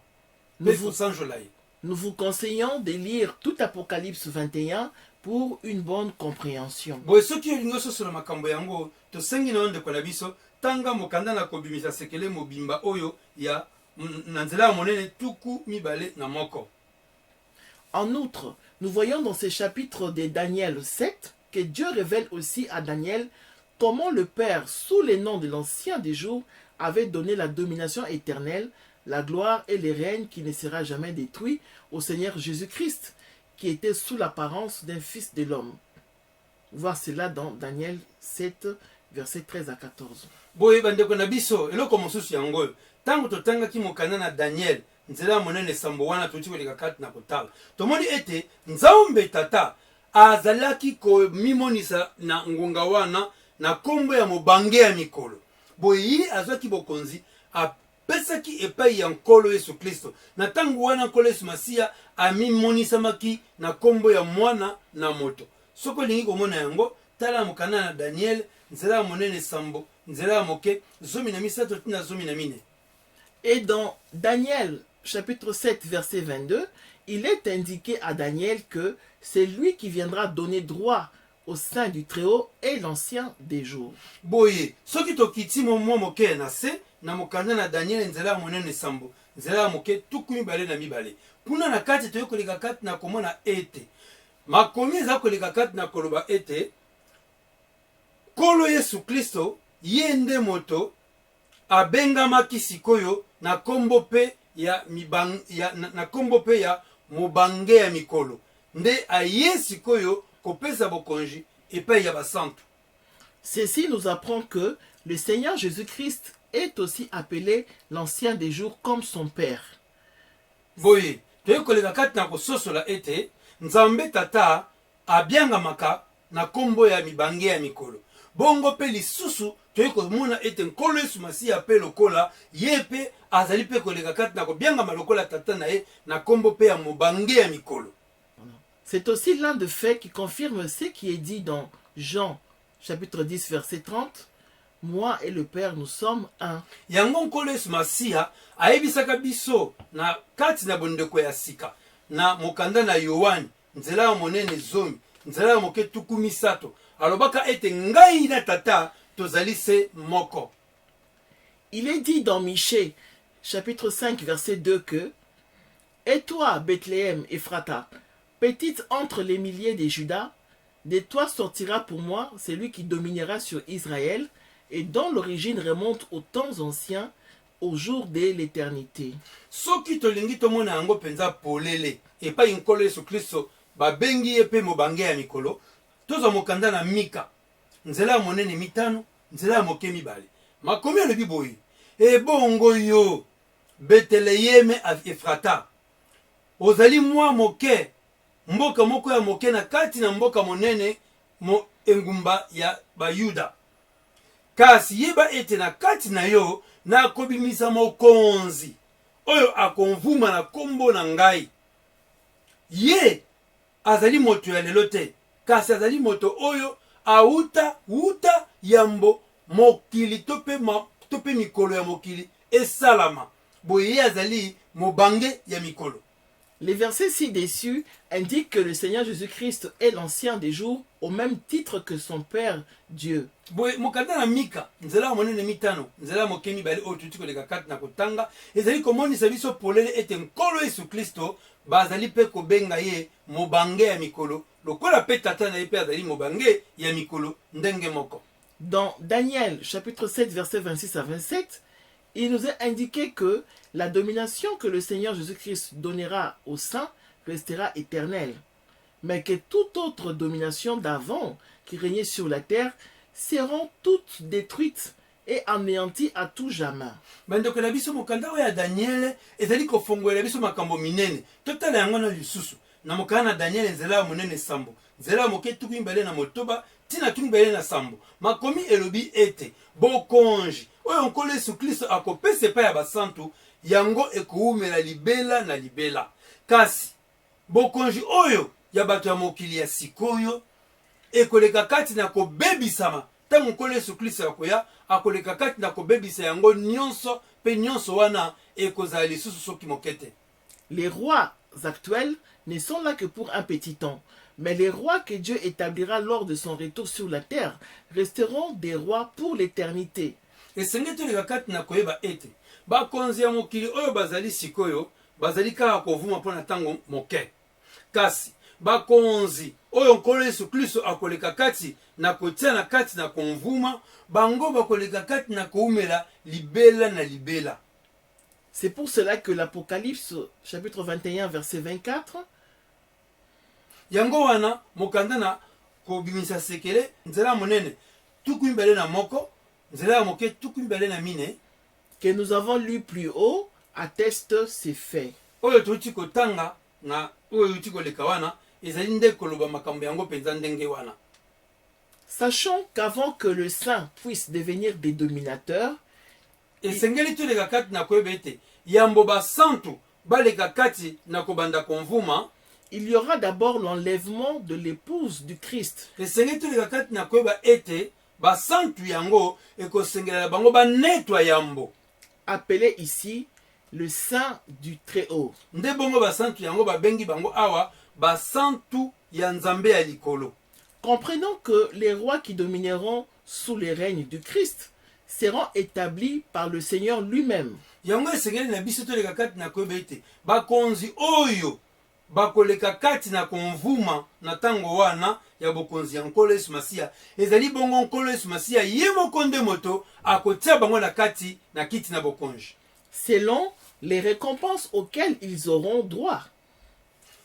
Nous vous conseillons de lire tout Apocalypse 21 pour une bonne compréhension.
Boye soki olingo sosola makambo yango tosengi na ndeko na biso tanga mokanda na kobimisa sekele mobimba oyo ya na nzela ya monene tuku mibale na moko.
En outre, nous voyons dans ces chapitres de Daniel 7 que Dieu révèle aussi à Daniel comment le Père, sous les noms de l'Ancien des jours, avait donné la domination éternelle, la gloire et le règne qui ne sera jamais détruit au Seigneur Jésus-Christ, qui était sous l'apparence d'un fils de l'homme. Voir cela dans Daniel 7, versets 13 à 14.
Boye bandeko na biso eloko mosusu yango tango totangaki mokanda na Daniel nzela ya monene sambo wana toti koleka kati na kotala tomoni ete nzambe tata azalaki komimonisa na ngonga wana na kombo ya mobange ya mikolo. Boye ye azwaki bokonzi apesaki epai ya nkolo Yesu Kristo na tango wana nkolo Yesu Masiya amimonisamaki na kombo ya mwana na moto. Soko lingi komona yango tala mokanda na Daniel nzela ya monene sambo nzela ya moke zomi na misato tina zomi na mine.
Et dans Daniel chapitre 7 verset 22, il est indiqué à Daniel que c'est lui qui viendra donner droit au sein du Très-Haut et l'Ancien des jours.
Boye soki tokiti mo moke na se na mokanda na Daniel nzela ya monene sambo nzela ya moke tuku mibale na mibale kuna na kati toyokoleka kati na komona ete makomi eza koleka kati na koloba ete kolo Yesu Kristo ye nde moto abengamaki sikoyo na kombo pe ya na kombo pe ya mobange ya mikolo nde aye sikoyo kopesa bokonji epai ya basantu.
Ceci nous apprend que le Seigneur Jésus-Christ est aussi appelé l'Ancien des jours comme son Père.
Boye toyekoleka kati na kososola ete nzambe tata abiangamaka na kombo ya mibange ya mikolo bongo pe lisusu toyekomona ete nkolo Yesu Masiya pe lokola ye pe azali pe koleka kati na kobiangama lokola tata na ye na kombo pe ya mobange ya mikolo.
C'est aussi l'un des faits qui confirme ce qui est dit dans Jean chapitre 10 verset 30. Moi et le Père nous sommes un.
Yango nkolo Yesu Masiya ayebisaka biso na kati na bondeko ya sika na mokanda na Yohani nzela ya monene zomi nzela ya moke tuku misato alobaka ete ngai na tata tozali se moko.
Il est dit dans Michée chapitre 5 verset 2 que et toi Bethléem Ephrata, petite entre les milliers des Judas, de toi sortira pour moi celui qui dominera sur Israël et dont l'origine remonte aux temps anciens, au jour de l'éternité.
Soki tolingi tomona yango penza polele epai nkolo Yesu Kristo babengi ye pe mobange ya mikolo toza mokanda na Mika nzela ya monene mitano nzela ya moke mibale makomi alobi boye ebongo yo Beteleyeme Efrata ozali mwa moke mboka moko ya moke na kati na mboka monene mo engumba ya Bayuda kasi yeba ete na kati na yo na kobimisa mokonzi oyo akonvuma na kombo na ngai ye azali moto ya lelo te kasi azali moto oyo auta yambo mokili tope mikolo ya mokili esalama boye ye azali mobange ya mikolo.
Les versets ci-dessus indiquent que le Seigneur Jésus-Christ est l'Ancien des jours au même titre que son Père Dieu.
Boye mokanda na Mika nzela monene mitano nzela moke mibale oyo tuti koleka kati na kotanga ezali komonisa biso polele ete nkolo Yesu Kristo bazali pe kobenga ye mobange ya mikolo lokola pe tata na ye pe azali mobange ya mikolo ndenge moko.
Dans Daniel chapitre 7 versets 26 à 27, il nous est indiqué que la domination que le Seigneur Jésus-Christ donnera aux saints restera éternelle, mais que toute autre domination d'avant qui régnait sur la terre seront toutes détruites et anéanties à tout jamais.
Bandeko na biso mokanda ya Daniel ezali kofongola biso makambo minene totala yango na lisusu na mokana Daniel nzela monene sambo nzela moke tuku mbele na motoba tina tuku mbele na sambo makomi elobi ete bokonji oyo nkolo Yesu Kristo akopesa pa ya basantu yango ekuumela libela na libela kasi bokonji oyo ya bato ya mokili ya sikoyo ekoleka kati na kobebisama tango nkolo Yesu Kristo akoya akoleka kati na kobebisa yango nyonso pe nyonso wana ekozala lisusu soki mokete.
Les rois actuels ne sont là que pour un petit temps, mais les rois que Dieu établira lors de son retour sur la terre resteront des rois pour l'éternité.
Esenge toleka kati na koyeba ete bakonzi ya mokili oyo bazali sikoyo bazali kaka kovuma mpona ntango moke kasi bakonzi oyo nkolo Yesu Kristo akoleka kati na kotia na kati na konvuma bango bakoleka kati na koumela libela na libela.
C'est pour cela que l'Apocalypse chapitre 21 verset 24
yango wana mokanda na kobimisa sekele nzela monene tuku mbele na moko nzela moke tuku mbele na mine
que nous avons lu plus haut atteste ces faits.
oyo tuti kotanga na oyo tuti koleka wana ezali nde koloba makambo yango penza ndenge wana.
Sachons qu'avant que le saint puisse devenir des dominateurs,
esengeli toleka kati na koyeba ete yambo basantu baleka kati na kobanda konvuma
il y aura d'abord l'enlèvement de l'épouse du Christ.
esengeli toleka kati na koyeba ete basantu yango ekosengela bango banetwa yambo
Appelé ici le saint du Très-Haut.
nde bongo basantu yango babengi bango awa basantu ya nzambe ya likolo.
Comprenons que les rois qui domineront sous les règnes du Christ seront établis par le Seigneur lui-même.
yango esengeli na biso toleka kati na koyeba ete bakonzi oyo bakoleka kati na konvuma na ntango wana ya bokonzi ya nkolo Yesu Masiya ezali bongo nkolo Yesu Masiya ye moko nde moto akotia bango na kati na kiti na bokonzi
selon les récompenses auxquelles ils auront droit.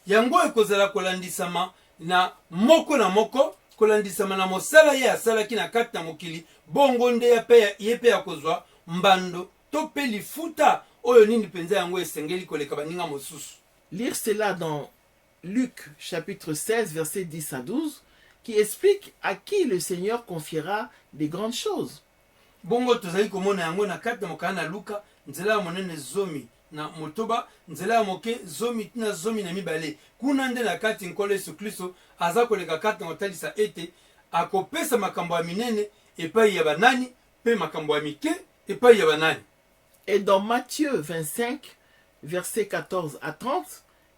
yango ekozala kolandisama na moko kolandisama na mosala ye asalaki na kati na mokili bongo nde ye pe akozwa mbando to pe lifuta oyo nini penza yango esengeli koleka baninga mosusu.
Lire cela dans Luc chapitre 16 verset 10 à 12 qui explique à qui le Seigneur confiera des grandes choses.
bongo tozali komona yango na kati na mokana na Luka nzela ya monene zomi na motoba nzela ya moke zomi tina zomi na mibale kuna nde na kati nkolo Yesu Kristo aza koleka kati na kotalisa ete akopesa makambo ya minene epai ya banani pe makambo ya mike epai ya banani.
Et dans Matthieu 25 verset 14 à 30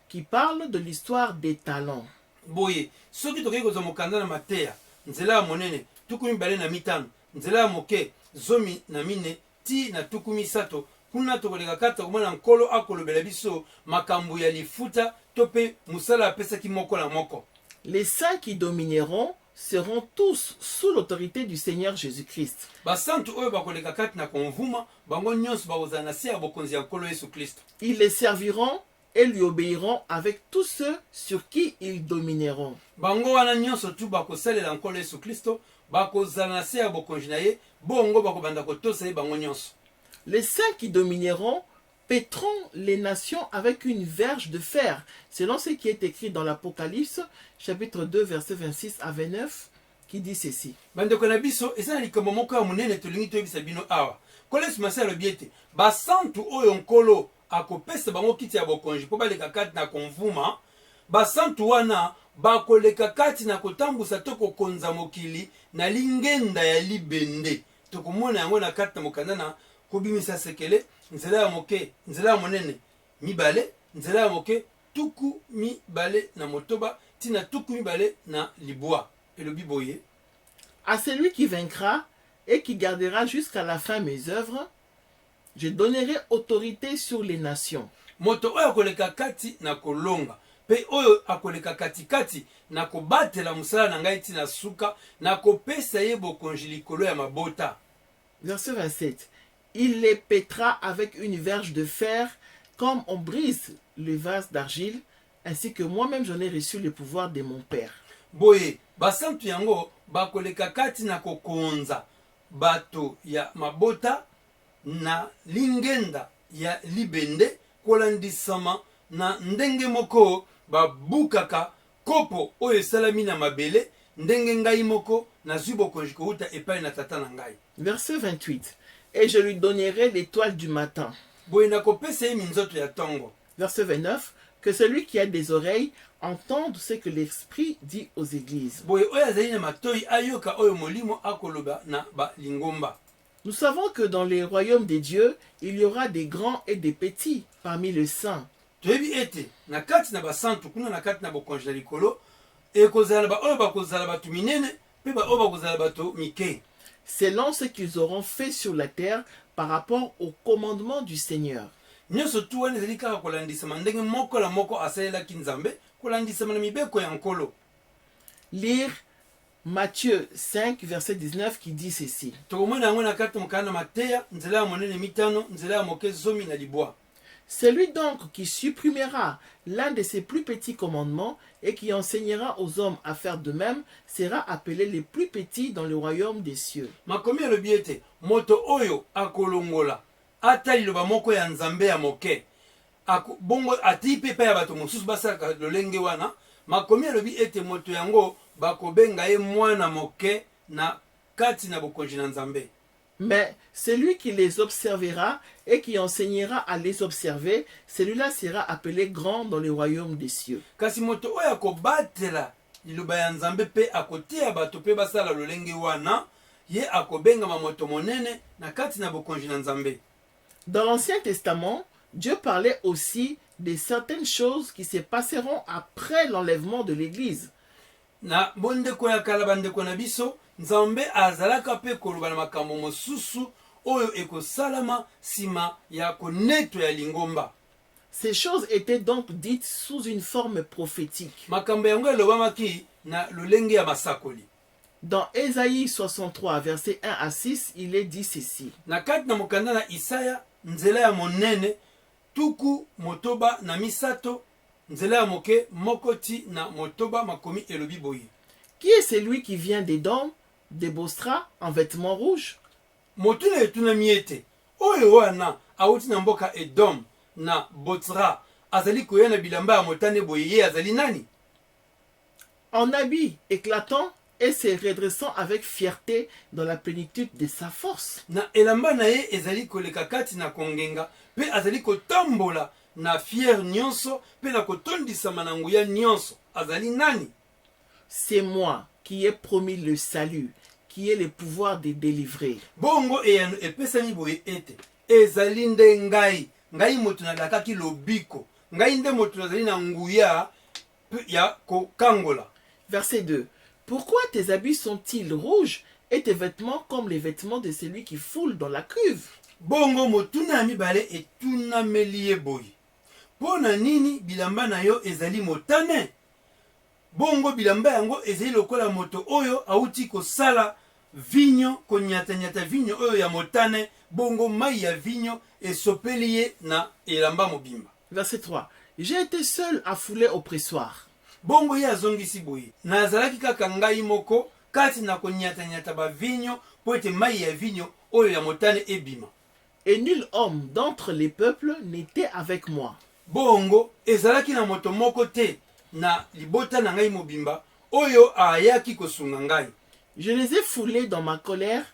qui parle de l'histoire des talents.
boye soki tokoki kozwa mokanda na Mateya nzela ya monene tuku mibale na mitano nzela ya moke zomi na mine ti na tuku misato kuna tokoleka kati komona nkolo akolobela biso makambo ya lifuta to pe musala apesaki moko na moko.
Les saints qui domineront seront tous sous l'autorité du Seigneur Jésus-Christ.
basantu oyo bakoleka kati na konvuma bango nyonso bakozala na se ya bokonzi ya nkolo Yesu Kristo.
Ils les serviront et lui obéiront avec tous ceux sur qui ils domineront.
bango wana nyonso tu bakosalela nkolo Yesu Kristo bakozala na se ya bokonzi na ye bongo bakobanda kotosa ye bango nyonso.
Les saints qui domineront pétront les nations avec une verge de fer, selon ce qui est écrit dans l'Apocalypse, chapitre 2, versets 26 à 29, qui dit ceci.
bandeko na biso eza na likambo moko ya monene tolingi toyebisa bino awa nkolo Yesu Masiya alobi ete basantu oyo nkolo akopesa bango kiti ya bokonzi mpo baleka kati na konvuma basantu wana bakoleka kati na kotambusa to kokonza mokili na lingenda ya libende tokomona yango na kati na mokanda na kobimisa sekele nzela ya moke nzela ya monene mibale nzela ya moke tuku mibale na motoba tina tuku mibale na libwa elobi boye.
À celui qui vaincra et qui gardera jusqu'à la fin mes œuvres, je donnerai autorité sur les nations.
moto oyo akoleka kati na kolonga pe oyo akoleka katikati na kobatela mosala na ngai tina suka na kopesa ye bokonzi likolo ya mabota.
Verset 27. Il les pétera avec une verge de fer, comme on brise le vase d'argile, ainsi que moi-même j'en ai reçu le pouvoir de mon Père.
boye basantu yango bakoleka kati na kokonza bato ya mabota na lingenda ya libende kolandisama na ndenge moko babukaka kopo oyo esalami na mabele ndenge ngai moko nazwi bokonzi kouta epai na tata na ngai.
Verset 28. Et je lui donnerai l'étoile du matin.
Boye nakopesa ye minzoto ya ntongo.
Verset 29. Que celui qui a des oreilles entende ce que l'Esprit dit aux églises.
Boye oyo azali na matoi ayoka oyo molimo akoloba na balingomba.
Nous savons que dans les royaumes des dieux, il y aura des grands et des petits parmi les saints.
Toyebi ete na kati na basantu kuna na kati na bokonzi na likolo ekozala ba oyo bakozala bato minene pe ba oyo bakozala bato mike.
Selon ce qu'ils auront fait sur la terre par rapport au commandement du Seigneur.
Nyonso tu wana ezali kaka kolandisama ndenge moko na moko asalelaki nzambe kolandisama na mibeko ya nkolo.
Lire Matthieu 5, verset 19 qui dit ceci.
Tokomona yango na kati mokanda Mateya nzela ya monene mitano nzela ya moke zomi na libwa.
Celui donc qui supprimera l'un de ses plus petits commandements et qui enseignera aux hommes à faire de même sera appelé le plus petit dans le royaume des cieux.
Makomi alobi ete moto oyo akolongola ata liloba moko ya nzambe ya moke bongo ati pe pa ya bato mosusu basalaka lolenge wana. Makomi alobi ete moto yango bakobenga ye mwana moke na kati na bokonzi na nzambe.
Mais celui qui les observera et qui enseignera à les observer, celui-là sera appelé grand dans le royaume des cieux.
Kasi moto oyo akobatela liloba ya nzambe pe akotia bato pe basala lolenge wana ye akobenga moto monene na kati na bokonzi na nzambe.
Dans l'Ancien Testament, Dieu parlait aussi de certaines choses qui se passeront après l'enlèvement de l'Église.
Na bondeko ya kala bandeko na biso nzambe azalaka pe koloba na makambo mosusu oyo ekosalama sima ya koneto ya lingomba.
Ces choses étaient donc dites sous une forme prophétique.
Makambo yango elobamaki na lolenge ya masakoli.
Dans Ésaïe 63, versets 1 à 6, il est dit ceci.
Na kati na mokanda na Isaya nzela ya monene tuku motoba na misato nzela ya moke mokoti na motoba makomi elobi boye.
Qui est celui qui vient d'Édom, de Bostra, en vêtements rouges?
Motuna etuna miete oyo wana auti na mboka Edom na Botsra azali koya na bilamba ya motane boye ye azali nani?
En habit éclatant et se redressant avec fierté dans la plénitude de sa force.
Na elamba na ye ezali koleka kati na kongenga pe azali kotambola na fier nyonso pe na kotondisama na nguya nyonso azali nani?
C'est moi qui ai promis le salut, qui ai le pouvoir de délivrer.
Bongo eyano epesami boye ete ezali nde ngai moto nalakaki lobiko ngai nde moto nazali na nguya ya kokangola.
Verset 2. Pourquoi tes habits sont-ils rouges et tes vêtements comme les vêtements de celui qui foule dans la cuve?
Bongo motuna ya mibale etunameli ye boye pona nini bilamba na yo ezali motane? Bongo bilamba yango ezali lokola moto oyo auti kosala vinyo konyata vinyo oyo ya motane bongo mai ya vinyo esopeli ye na elamba mobimba.
Verset 3. J'ai été seul à fouler au pressoir.
Bongo ye azongisi boye nazalaki kaka ngai moko kati na konyata ba vinyo po ete mai ya vinyo oyo ya motane ebima.
Et nul homme d'entre les peuples n'était avec moi.
Bongo ezalaki na moto moko te na libota na ngai mobimba oyo ayaki kosunga ngai.
Je les ai foulés dans ma colère,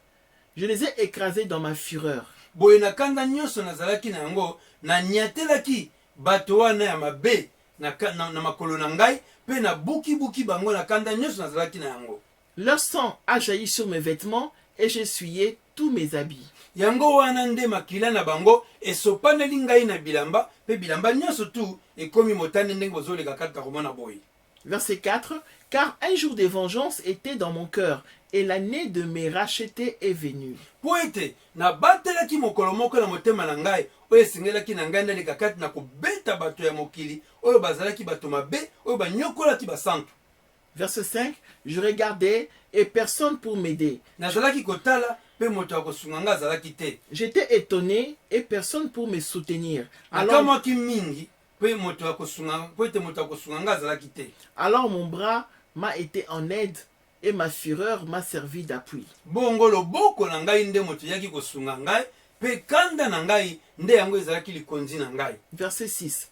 je les ai écrasés dans ma fureur.
Boye na kanda nyonso nazalaki na yango na nyatelaki bato wana ya mabe na makolo na ngai pe na buki bango na kanda nyonso nazalaki na yango.
Leur sang a jailli sur mes vêtements et j'essuyai tous mes habits.
Yango wana nde makila na bango esopaneli ngai na bilamba pe bilamba nyonso tu ekomi motane ndenge bozoleka kati na komona boye.
Verset 4. Car un jour de vengeance était dans mon cœur et l'année de me racheter est venue.
Po ete na batelaki mokolo moko na motema na ngai oyo esengelaki na ngai ndaleka kati na kobeta bato ya mokili oyo bazalaki bato mabe oyo banyokolaki basantu.
Verset 5. Je regardais et personne pour m'aider.
Nazalaki kotala pe moto akosunga nga azalaki te.
J'étais étonné et personne pour me soutenir.
Nakamwaki mingi pe moto akosunga po ete moto akosunga nga azalaki te.
Alors mon bras m'a été en aide et ma fureur m'a servi d'appui.
Bongo loboko na ngai nde moto yaki kosunga ngai pe kanda na ngai nde yango ezalaki likonzi na ngai.
Verset 6.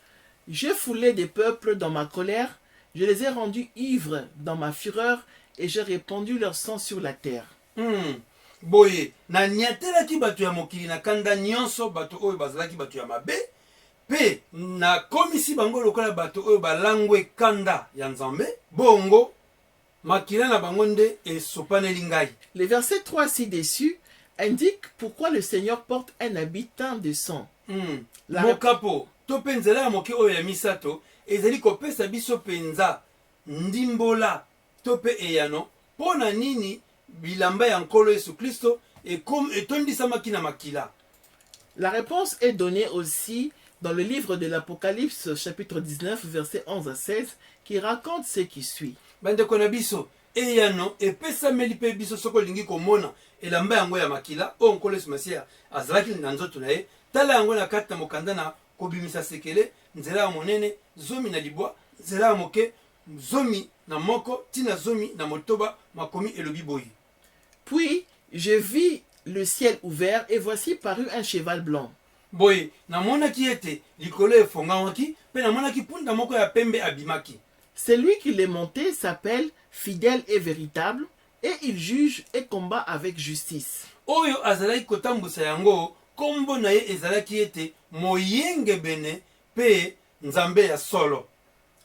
J'ai foulé des peuples dans ma colère, je les ai rendus ivres dans ma fureur, et j'ai répandu leur sang sur la terre.
Boye na nyatelaki bato ya mokili na kanda nyonso bato oyo bazalaki bato ya mabe pe na komisi bango lokola bato oyo balangwe kanda ya nzambe bongo makila na bango nde esopaneli ngai.
Les versets 3 ci-dessus indiquent pourquoi le Seigneur porte un habit teint de sang.
Mokapo to mpe nzela ya moke oyo ya misato ezali kopesa biso penza ndimbola to mpe eyano mpo na nini bilamba ya nkolo Yesu Kristo etondisamaki na makila.
La réponse est donnée aussi dans le livre de l'Apocalypse, chapitre 19, versets 11 à 16, qui raconte ce qui suit.
Bandeko na biso eyano epesameli mpe biso soko olingi komona elamba yango ya makila oyo nkolo Yesu Masiya azalaki na nzoto na ye. Tala yango na kati na mokanda na kobimisa sekele nzela ya monene zomi na libwa nzela ya moke zomi na moko tina zomi na motoba makomi elobi boyi.
Puis je vis le ciel ouvert et voici parut un cheval blanc.
Boye namonaki ete likolo efongawaki mpe namonaki punda moko ya pembe abimaki.
Celui qui l'est monté s'appelle fidèle et véritable, et il juge et combat avec justice.
Oyo azalaki kotambusa yango kombo na ye ezalaki ete moyengebene mpe nzambe ya solo.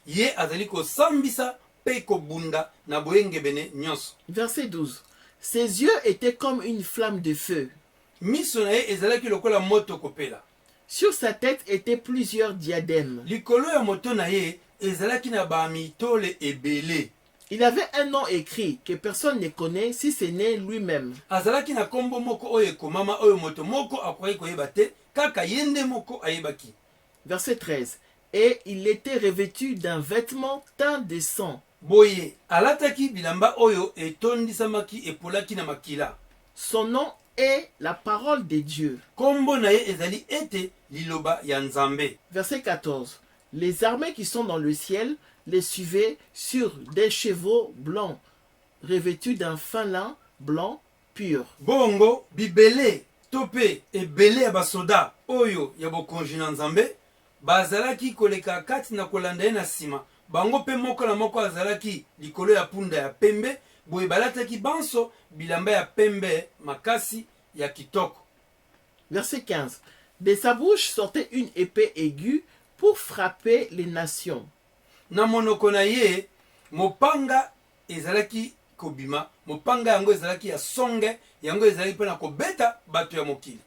Ye azali kosambisa mpe kobunda na boyengebene nyonso.
Verset 12. Ses yeux étaient comme une flamme de feu.
Miso na ye ezalaki lokola moto kopela.
Sur sa tête étaient plusieurs diadèmes.
Likolo ya moto na ye ezalaki na bamitole ebele.
Il avait un nom écrit que personne ne connaît si ce n'est lui-même.
Azalaki na kombo moko oyo ekomama oyo moto moko akoki koyeba te kaka ye nde moko ayebaki.
Verset 13. Et il était revêtu d'un vêtement teint de sang.
Boye alataki bilamba oyo etondisamaki epolaki na makila.
Son nom est la parole de Dieu.
Kombo na ye ezali ete liloba ya nzambe.
Verset 14. Les armées qui sont dans le ciel les suivaient sur des chevaux blancs, revêtus d'un fin lin blanc pur.
Bongo bibele tope ebele ya basoda oyo ya bokonzi na nzambe bazalaki koleka kati na kolanda ye na nsima. Bango pe moko na moko azalaki likolo ya punda ya pembe boye balataki banso bilamba ya pembe makasi ya kitoko.
Verset 15. De sa bouche sortait une épée aiguë pour frapper les nations.
Na monoko na ye mopanga ezalaki kobima, mopanga yango ezalaki ya songe, yango ezalaki pona kobeta bato ya mokili.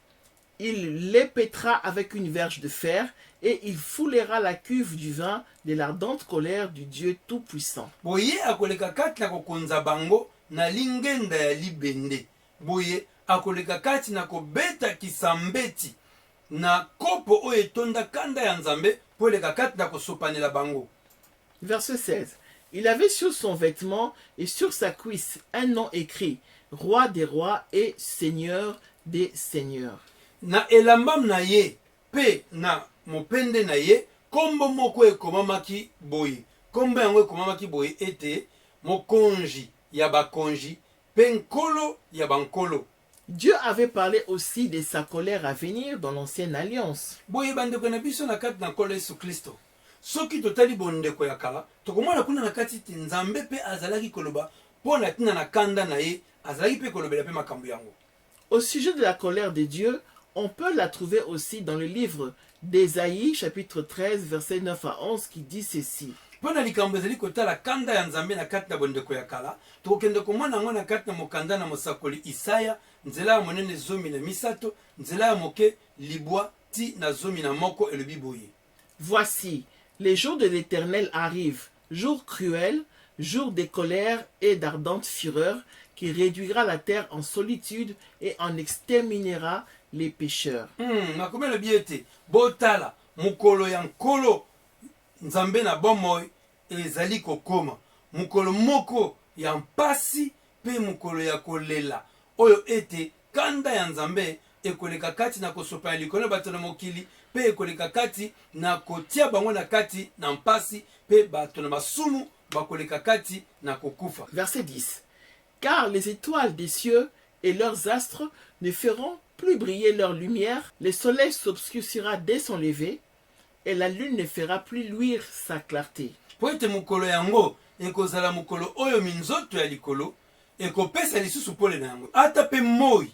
Il l'épêtra avec une verge de fer et il foulera la cuve du vin de l'ardente colère du Dieu Tout-Puissant.
Boye akoleka kati na kokonza bango na lingenda ya libende. Boye akoleka kati na kobeta kisambeti na kopo oyo etonda kanda ya nzambe po eleka kati na kosopanela bango.
Verset 16. Il avait sur son vêtement et sur sa cuisse un nom écrit, Roi des rois et Seigneur des seigneurs.
Na elambam na ye pe na mopende na ye kombo moko ekomamaki boye. Kombo yango ekomamaki boye ete mokonji ya bakonji pe nkolo ya bankolo.
Dieu avait parlé aussi de sa colère à venir dans l'ancienne alliance.
Boye bandeko na biso na kati na nkolo Yesu Kristo. Soki totali bondeko ya kala tokomona kuna na kati ti nzambe pe azalaki koloba mpo na tina na kanda na ye azalaki pe kolobela pe makambo yango.
Au sujet de la colère de Dieu, on peut la trouver aussi dans le livre d'Ésaïe, chapitre 13, versets 9 à 11, qui dit ceci.
Mpo na likambo ezali kotala kanda ya nzambe na kati na bondeko ya kala tokokende komona yango na kati na mokanda na mosakoli Isaya nzela ya monene zomi na misato nzela ya moke libwa ti na zomi na moko elobi boye.
Voici, les jours de l'Éternel arrivent, jours cruels, jours de colère et d'ardente fureur, qui réduira la terre en solitude et en exterminera les pécheurs.
Nakomi elobi ete botala mokolo ya nkolo nzambe na bomoi ezali kokoma mokolo moko ya mpasi pe mokolo ya kolela oyo ete kanda ya nzambe ekoleka kati na kosopa ya likolo bato na mokili pe ekoleka kati na kotia bango na kati na mpasi pe bato na masumu bakoleka kati na kokufa.
Verset 10. Car les étoiles des cieux et leurs astres ne feront plus briller leur lumière, le soleil s'obscurcira dès son lever, et la lune ne fera plus luire sa clarté.
po ete mokolo yango ekozala mokolo oyo minzoto ya likolo ekopesa lisusu pole na yango ata mpe moi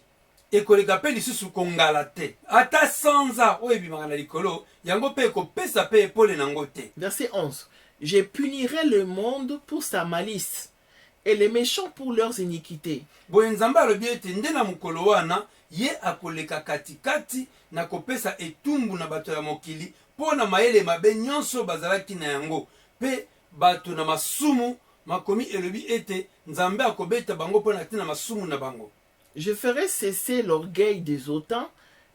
ekoleka mpe lisusu kongala te ata sanza oyo ebimaka na likolo yango mpe ekopesa mpe epole na yango te.
Verset 11. Je punirai le monde pour sa malice et les méchants pour leurs iniquités.
boye nzambe alobi ete nde na mokolo wana ye akoleka katikati na kopesa etumbu na bato ya mokili mpo na mayele mabe nyonso bazalaki na yango mpe bato na masumu makomi elobi ete nzambe akobeta bango mpo na ntina masumu na bango.
Je ferai cesser l'orgueil des hautains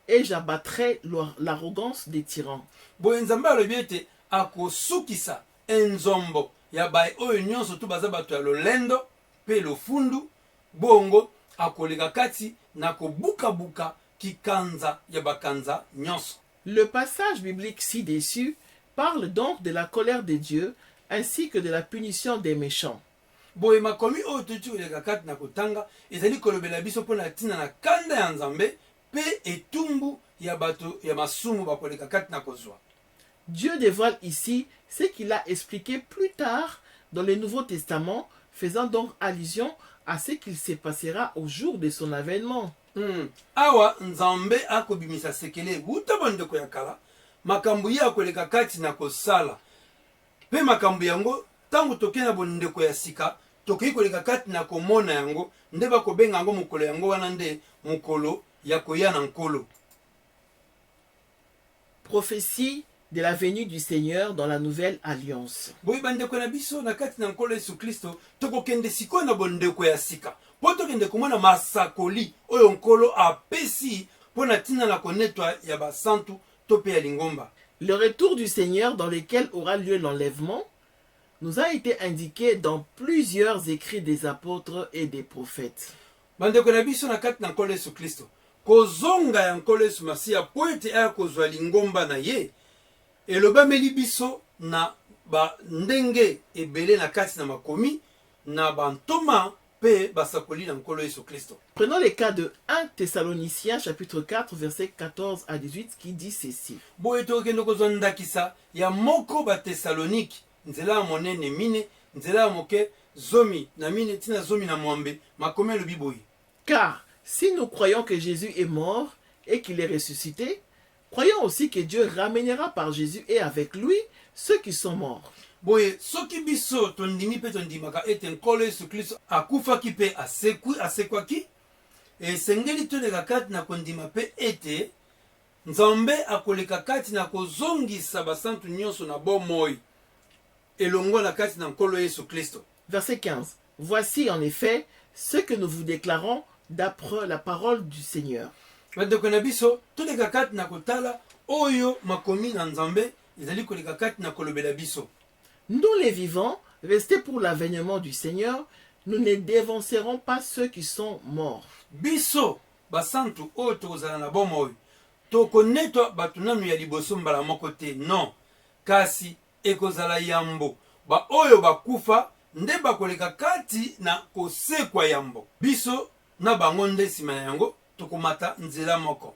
et j'abattrai l'arrogance des tyrans.
boye nzambe alobi ete akosukisa enzombo ya baye oyo nyonso to baza bato ya lolendo mpe lofundu bongo akoleka kati na kobuka-buka kikanza ya bakanza nyonso.
Le passage biblique ci-dessus parle donc de la colère de Dieu ainsi que de la punition des méchants.
boye makomi oyo toti koleka kati na kotanga ezali kolobela biso mpo na ntina na kanda ya nzambe mpe etumbu ya bato ya masumu bakoleka kati na kozwa.
Dieu dévoile ici ce qu'il a expliqué plus tard dans le Nouveau Testament, faisant donc allusion à ce qu'il se passera au jour de son avènement.
awa nzambe akobimisa sekele wuta bandeko ya kala makambo ye akoleka kati na kosala mpe makambo yango ntango tokei na bondeko ya sika tokoki koleka kati na komona yango nde bakobenga yango mokolo yango wana nde mokolo ya koya na nkolo.
Prophétie de la venue du Seigneur dans la nouvelle alliance.
boye bandeko na biso na kati na nkolo yesu kristo tokokende sikoyo na bondeko ya sika mpo tokende komona masakoli oyo nkolo apesi mpo na ntina na konetwa ya basantu to mpe ya lingomba.
Le retour du Seigneur dans lequel aura lieu l'enlèvement nous a été indiqué dans plusieurs écrits des apôtres et des prophètes.
bandeko na biso na kati na nkolo yesu kristo kozonga ya nkolo yesu masiya mpo ete aya kozwa lingomba na ye elobameli biso na bandenge ebele na kati na makomi na bantoma mpe basakoli na nkolo yesu kristo.
Prenons le cas de 1 Thessaloniciens chapitre 4 versets 14 à 18 qui dit ceci.
boye tokende kozwa ndakisa ya moko batesalonike nzela ya monene mine nzela ya moke zomi na mine ntina zomi na mwambe makomi elobi boye.
Car si nous croyons que Jésus est mort et qu'il est ressuscité, croyons aussi que Dieu ramènera par Jésus et avec lui ceux qui sont morts.
boye soki biso tondimi mpe tondimaka ete nkolo yesu kristo akufaki mpe asekwaki esengeli toleka kati na kondima mpe ete nzambe akoleka kati na kozongisa basantu nyonso na bomoi elongo na kati na nkolo yesu kristo.
Verset 15. Voici en effet ce que nous vous déclarons d'après la parole du Seigneur.
bandeko na biso toleka kati na kotala oyo makomi na nzambe ezali koleka kati na kolobela biso.
Nous les vivants, restés pour l'avènement du Seigneur, nous ne dévancerons pas ceux qui sont morts.
biso basantu oyo tokozala na bomoi tokonetwa bato nanu ya liboso mbala moko te non kasi ekozala yambo baoyo bakufa nde bakoleka kati na kosekwa yambo biso na bango nde nsima na yango tokomata nzela moko.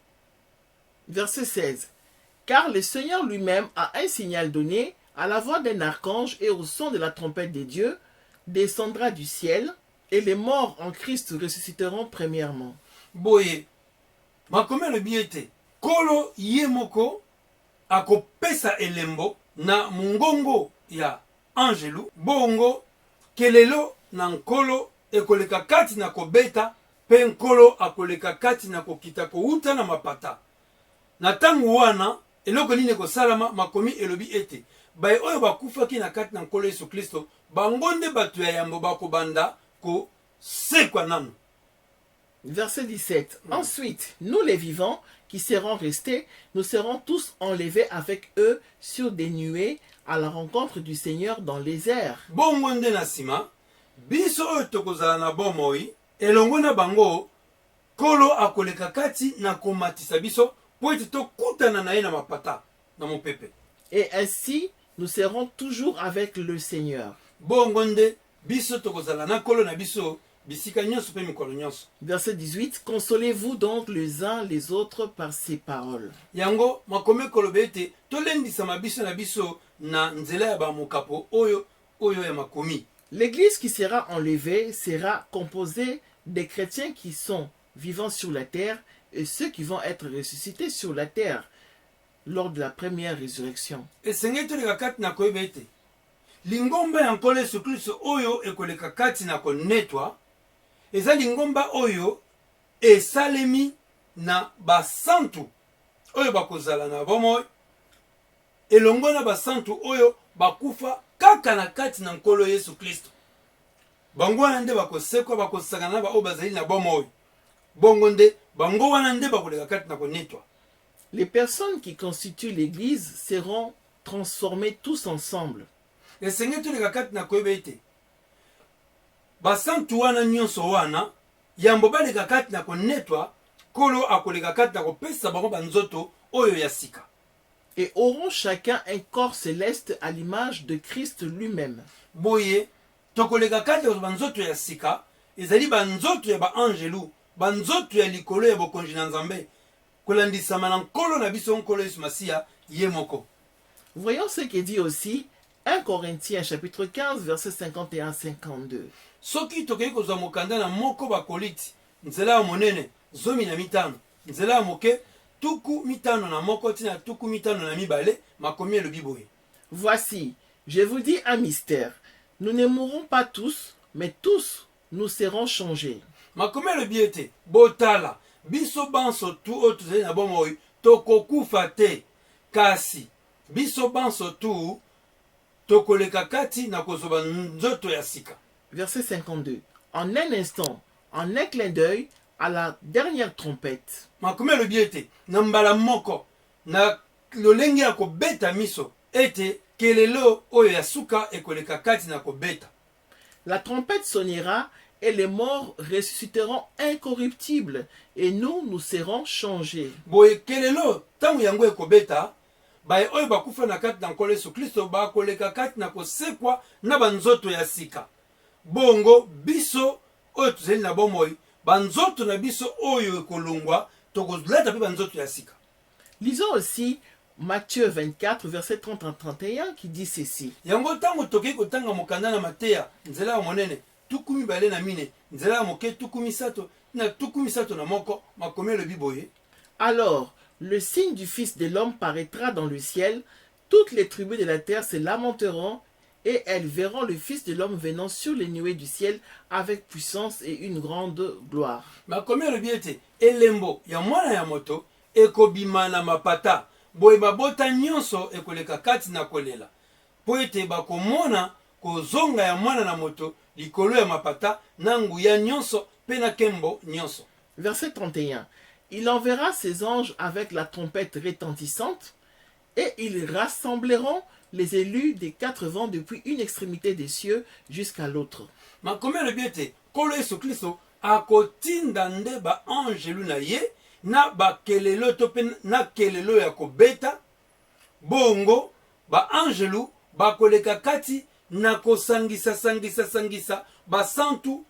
Verset 16. Car le Seigneur lui-même a un signal donné à la voix d'un archange et au son de la trompette de Dieu, descendra du ciel, et les morts en Christ ressusciteront premièrement.
boye makomi alobi ete nkolo ye moko akopesa elembo na mongongo ya angelu bongo kelelo na nkolo ekoleka kati na kobeta mpe nkolo akoleka kati na kokita kowuta na mapata. na ntango wana eloko nini ekosalama makomi elobi ete baye oyo bakufaki na kati na nkolo yesu kristo bango nde bato ya yambo bakobanda kosekwa nanu.
Verset 17. Ensuite, nous les vivants qui serons restés, nous serons tous enlevés avec eux sur des nuées à la rencontre du Seigneur dans les airs.
bongo nde na nsima biso oyo tokozala na bomoi elongo na bango nkolo akoleka kati na komatisa biso mpo ete tokutana na ye na mapata na mopepe.
Et ainsi, nous serons toujours avec le Seigneur.
bongo nde biso tokozala na nkolo na biso bisika nyonso mpe mikolo nyonso.
Verset 18. Consolez-vous donc les uns les autres par ces paroles.
Yango makomi koloba ete tolendisama biso na biso na nzela ya bamokapo oyo ya makomi.
L'église qui sera enlevée sera composée des chrétiens qui sont vivants sur la terre et ceux qui vont être ressuscités sur la terre lors de la première résurrection.
Esengeli toleka kati na koyeba ete lingomba ya nkolo Yesu Kristo oyo ekoleka kati na konetwa eza lingomba oyo esalemi na basantu oyo bakozala na bomoi elongo na basantu oyo bakufa kaka na kati na nkolo Yesu Kristo. Bango wana nde bakosekwa bakosakana na baoyo bazali na bomoi. Bongo nde bango wana nde bakoleka kati na konetwa.
Les personnes qui constituent l'église seront transformées tous ensemble.
Esengeli toleka kati na koyeba ete basantu wana nyonso wana yambo baleka kati na konetwa kolo akoleka kati na kopesa bango banzoto oyo ya sika.
Et auront chacun un corps céleste à l'image de Christ lui-même.
Boye tokoleka kati na banzoto ya sika ezali banzoto ya baangelu banzoto ya likolo ya bokonzi na Nzambe kolandisama na nkolo na biso nkolo Yesu Masiya ye moko.
Voyons ce que dit aussi 1 Corinthiens chapitre 15 verset 51-52.
Soki tokoki kozwa mokanda na moko bakoliti nzela ya monene 15 nzela ya moke 50 na moko tina 50 na mibale makomi elobi boye.
Voici, je vous dis un mystère. Nous ne mourrons pas tous, mais tous nous serons changés.
Makomi elobi ete botala biso banso tu oyo tozali na bomoi tokokufa te kasi biso banso tu tokoleka kati na kozwa nzoto ya sika.
Verset 52. En un instant, en un clin d'œil, à la dernière trompette.
Makomi elobi ete na mbala moko na lolenge ya kobeta miso ete kelelo oyo ya suka ekoleka kati na kobeta.
La trompette sonnera et les morts ressusciteront incorruptibles et nous serons changés.
Boye kelelo tangu yango ekobeta baye oyo bakufa na kati na nkolo Yesu Kristo bakoleka kati na kosekwa na banzoto ya sika. Bongo biso oyo tozali na bomoi banzoto na biso oyo ekolongwa tokozulata mpe banzoto ya sika.
Lisons aussi Matthieu 24 verset 30 à 31 qui dit ceci.
Yango tango tokoki kotanga mokanda na Mateya nzela ya monene 24 nzela ya moke 30 na 30 na moko makomi elobi boye.
Alors le signe du Fils de l'homme paraîtra dans le ciel, toutes les tribus de la terre se lamenteront et elles verront le Fils de l'homme venant sur les nuées du ciel avec puissance et une grande gloire.
Makomi elobi ete elembo ya mwana ya moto ekobima na mapata boye babota nyonso ekoleka kati na kolela po ete bakomona kozonga ya mwana na moto likolo ya mapata na nguya nyonso pe na kembo nyonso.
Verset 31. Il enverra ses anges avec la trompette retentissante et ils rassembleront les élus des 4 vents depuis une extrémité des cieux jusqu'à l'autre.
Makomi elobi ete nkolo Yesu Kristo akotinda nde baangelu na ye na bakelelo to pe na kelelo ya kobeta bongo baangelu bakoleka kati na kosangisa basantu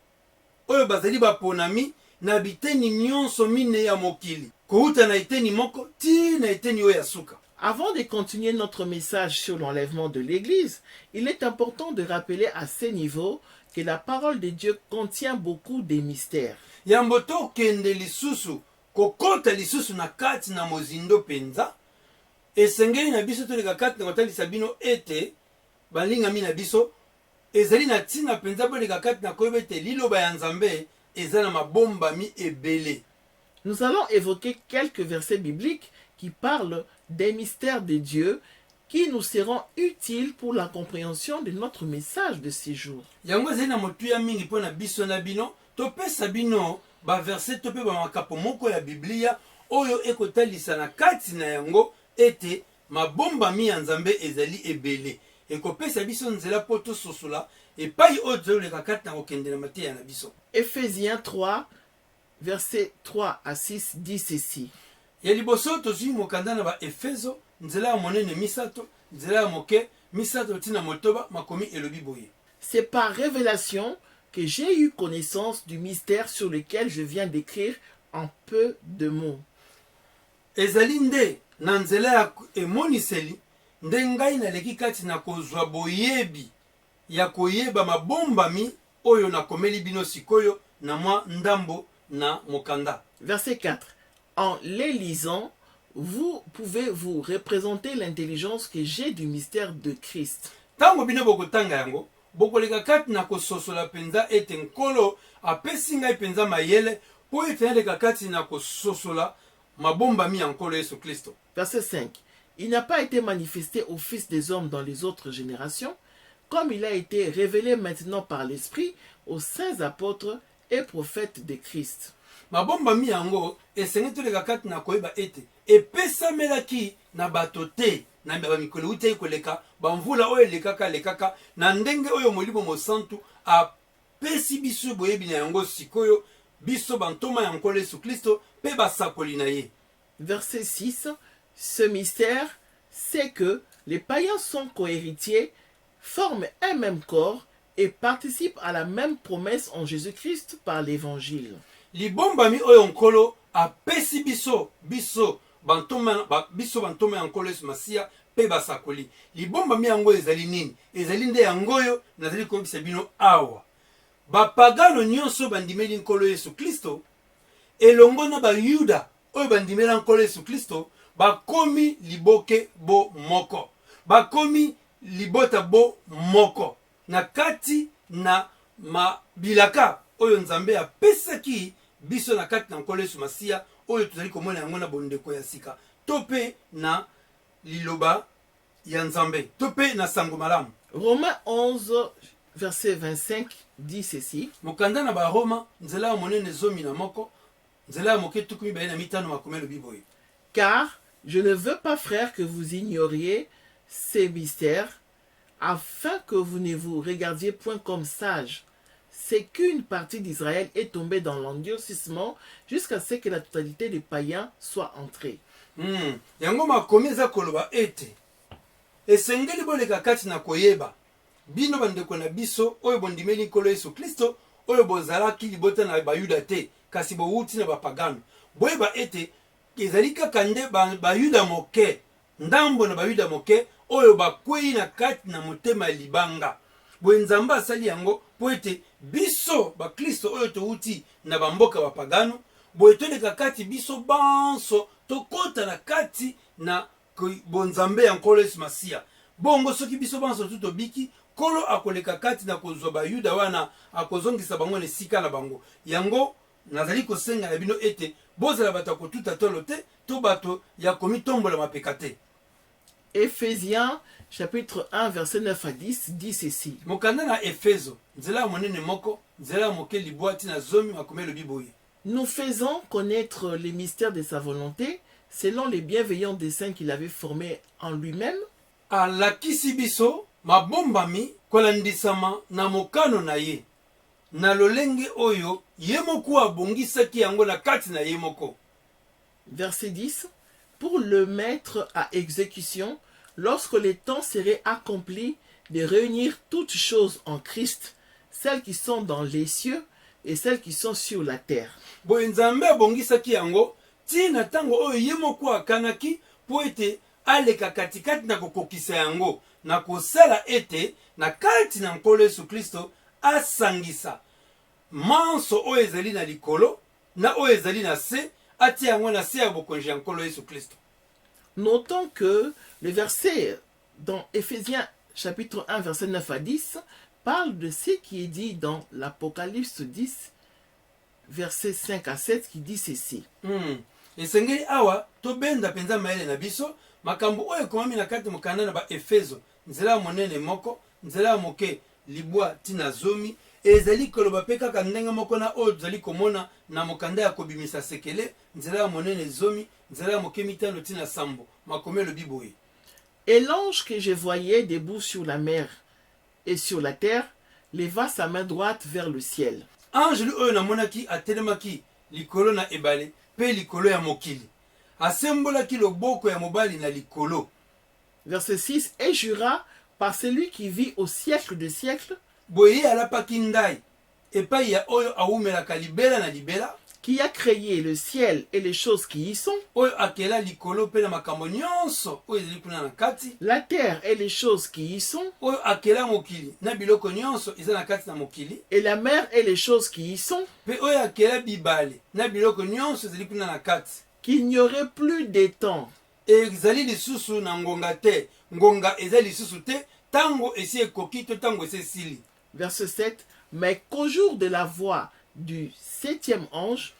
oyo bazali baponami na biteni nyonso mine ya mokili kouta na eteni moko ti na eteni oyo ya suka.
Avant de continuer notre message sur l'enlèvement de l'Église, il est important de rappeler à ce niveau que la parole de Dieu contient beaucoup de mystères.
Yambo tokende lisusu kokota lisusu na kati na mozindo penza esengeli na biso toleka kati na kotalisa bino ete balingami na biso ezali na ntina penza boleka kati na koyeba ete liloba ya Nzambe eza na mabombami ebele.
Nous allons évoquer quelques versets bibliques qui parlent des mystères de Dieu qui nous seront utiles pour la compréhension de notre message de ces jours.
Yango ezali na motuya mingi mpo na biso na bino topesa bino baverse to mpe bamakapo moko ya Biblia oyo ekotalisa na kati na yango ete mabombami ya Nzambe ezali ebele ekopesa biso nzela po tososola epai oyo tozoleka kati na kokende na mateya na biso.
Éphésiens 3 versets 3 à 6 dit ceci.
Ya liboso tozwi mokanda na baefeso nzela ya monene misato nzela ya moke misato tina motoba makomi elobi boye.
C'est par révélation que j'ai eu connaissance du mystère sur lequel je viens d'écrire en peu de mots.
ezali nde na nzela ya emoniseli nde ngai naleki kati na kozwa boyebi ya koyeba mabombami oyo nakomeli bino sikoyo na mwa ndambo na mokanda.
Verset 4. En les lisant, vous pouvez vous représenter l'intelligence que j'ai du mystère de Christ.
Tango bino bokotanga yango bokoleka kati na kososola penza ete nkolo apesi ngai penza mayele po ete naleka kati na kososola mabombami ya nkolo Yesu Kristo.
Verset 5. Il n'a pas été manifesté aux fils des hommes dans les autres générations, comme il a été révélé maintenant par l'Esprit aux saints apôtres et prophètes de Christ.
Mabombami yango esengeli toleka kati na koyeba ete epesamelaki na bato te na bamikolo uti ekoleka bamvula oyo elekaka na ndenge oyo molimo mosantu apesi biso boyebi na yango sikoyo biso bantoma ya nkolo Yesu Kristo mpe basakoli na ye.
Verset 6. Ce mystère, c'est que les païens sont cohéritiers, forment un même corps et participent à la même promesse en Jésus-Christ par l'évangile.
Libombami oyo nkolo apesi biso bantoma ya nkolo Yesu Masiya mpe basakoli. Libombami yango ezali nini? Ezali nde yango oyo nazali koyebisa bino awa. Bapagano nyonso bandimeli nkolo Yesu Kristo elongo na bayuda oyo bandimela nkolo Yesu Kristo bakomi liboke bo moko, bakomi libota bo moko na kati na mabilaka oyo nzambe apesaki biso na kati na nkolo Yesu Masiya oyo tozali komona yango na bondeko ya sika to mpe na liloba ya nzambe to mpe na sango malamu.
Romains 11, verset 25 dit ceci.
Mokanda na baroma nzela ya monene zomi na moko nzela ya moke tuku mibale na mitano makomelo biboye.
Car je ne veux pas, frères, que vous ignoriez ces mystères, afin que vous ne vous regardiez point comme sages. C'est qu'une partie d'Israël est tombée dans l'endurcissement jusqu'à ce que la totalité des païens soit entrée.
Yango makomi eza koloba ete esengeli boleka kati na koyeba bino bandeko na biso oyo bondimeli nkolo Yesu Kristo oyo bozalaki libota na bayuda te kasi bowuti na bapagano boyeba ete ezali kaka nde bayuda moke ndambo na bayuda moke oyo bakwei na kati na motema ya libanga. Boye nzambe asali yango po ete biso bakristo oyo towuti na bamboka bapagano boye toleka kati biso banso tokota na kati na bonzambe ya nkolo Yesu Masiya. Bongo soki biso banso tutobiki kolo akoleka kati na kozwa bayuda wana akozongisa bango na esika na bango. Yango nazali kosenga na bino ete bozala bato kotuta tolo te to bato ya komitombola mapeka te.
Éphésiens chapitre 1 verset 9 à 10 dit ceci.
Mokanda na Efeso nzela ya monene moko nzela ya moke libwati na zomi makomelo biboye.
Nous faisons connaître les mystères de sa volonté selon les bienveillants desseins qu'il avait formés en lui-même.
Alakisi biso mabombami kolandisama na mokano na ye na lolenge oyo ye moko abongisaki yango na kati na ye moko.
Verset 10. Pour le mettre à exécution lorsque les temps seraient accomplis de réunir toutes choses en Christ, celles qui sont dans les cieux et celles qui sont sur la terre.
Boye nzambe abongisaki yango tina tango oyo ye moko akanaki po ete aleka katikati na kokokisa yango na kosala ete na kati na nkolo Yesu Kristo asangisa manso oyo ezali na likolo na oyo ezali na se atia yango na se ya bokonzi ya nkolo Yesu Kristo.
Notons que le verset dans Éphésiens chapitre 1 verset 9 à 10 parle de ce qui est dit dans l'Apocalypse 10 verset 5 à 7 qui dit ceci.
Esengeli awa tobenda penza mayele na biso makambo oyo ekomami na kati mokanda na ba Efeso nzela monene moko nzela moke libwa tina zomi ezali koloba pe kaka ndenge moko na oyo tozali komona na mokanda ya kobimisa sekele nzela monene zomi nzela moke mitano tina sambo makomelo biboye.
Et l'ange que je voyais debout sur la mer et sur la terre leva sa main droite vers le ciel.
Ange oyo namonaki atelemaki likolo na ebale pe likolo ya mokili asembolaki loboko ya mobali na likolo.
Verset 6. Et jura par celui qui vit au siècle des siècles.
Boye alapaki ndai epai ya oyo awumelaka libela na libela,
qui a créé le ciel et les choses qui y sont,
oyo akela likolo mpe na makambo nyonso oyo ezali kuna na kati,
la terre et les choses qui y sont,
oyo akela mokili na biloko nyonso eza na kati na mokili,
et la mer et les choses qui y sont,
mpe oyo akela bibale na biloko nyonso ezali kuna na kati,
qu'il n'y aurait plus d'étang.
ezali lisusu na ngonga te, ngonga eza lisusu te, tango esi ekoki to tango esi esili.
Verset 7. Mais qu'au jour de la voix du 7e ange,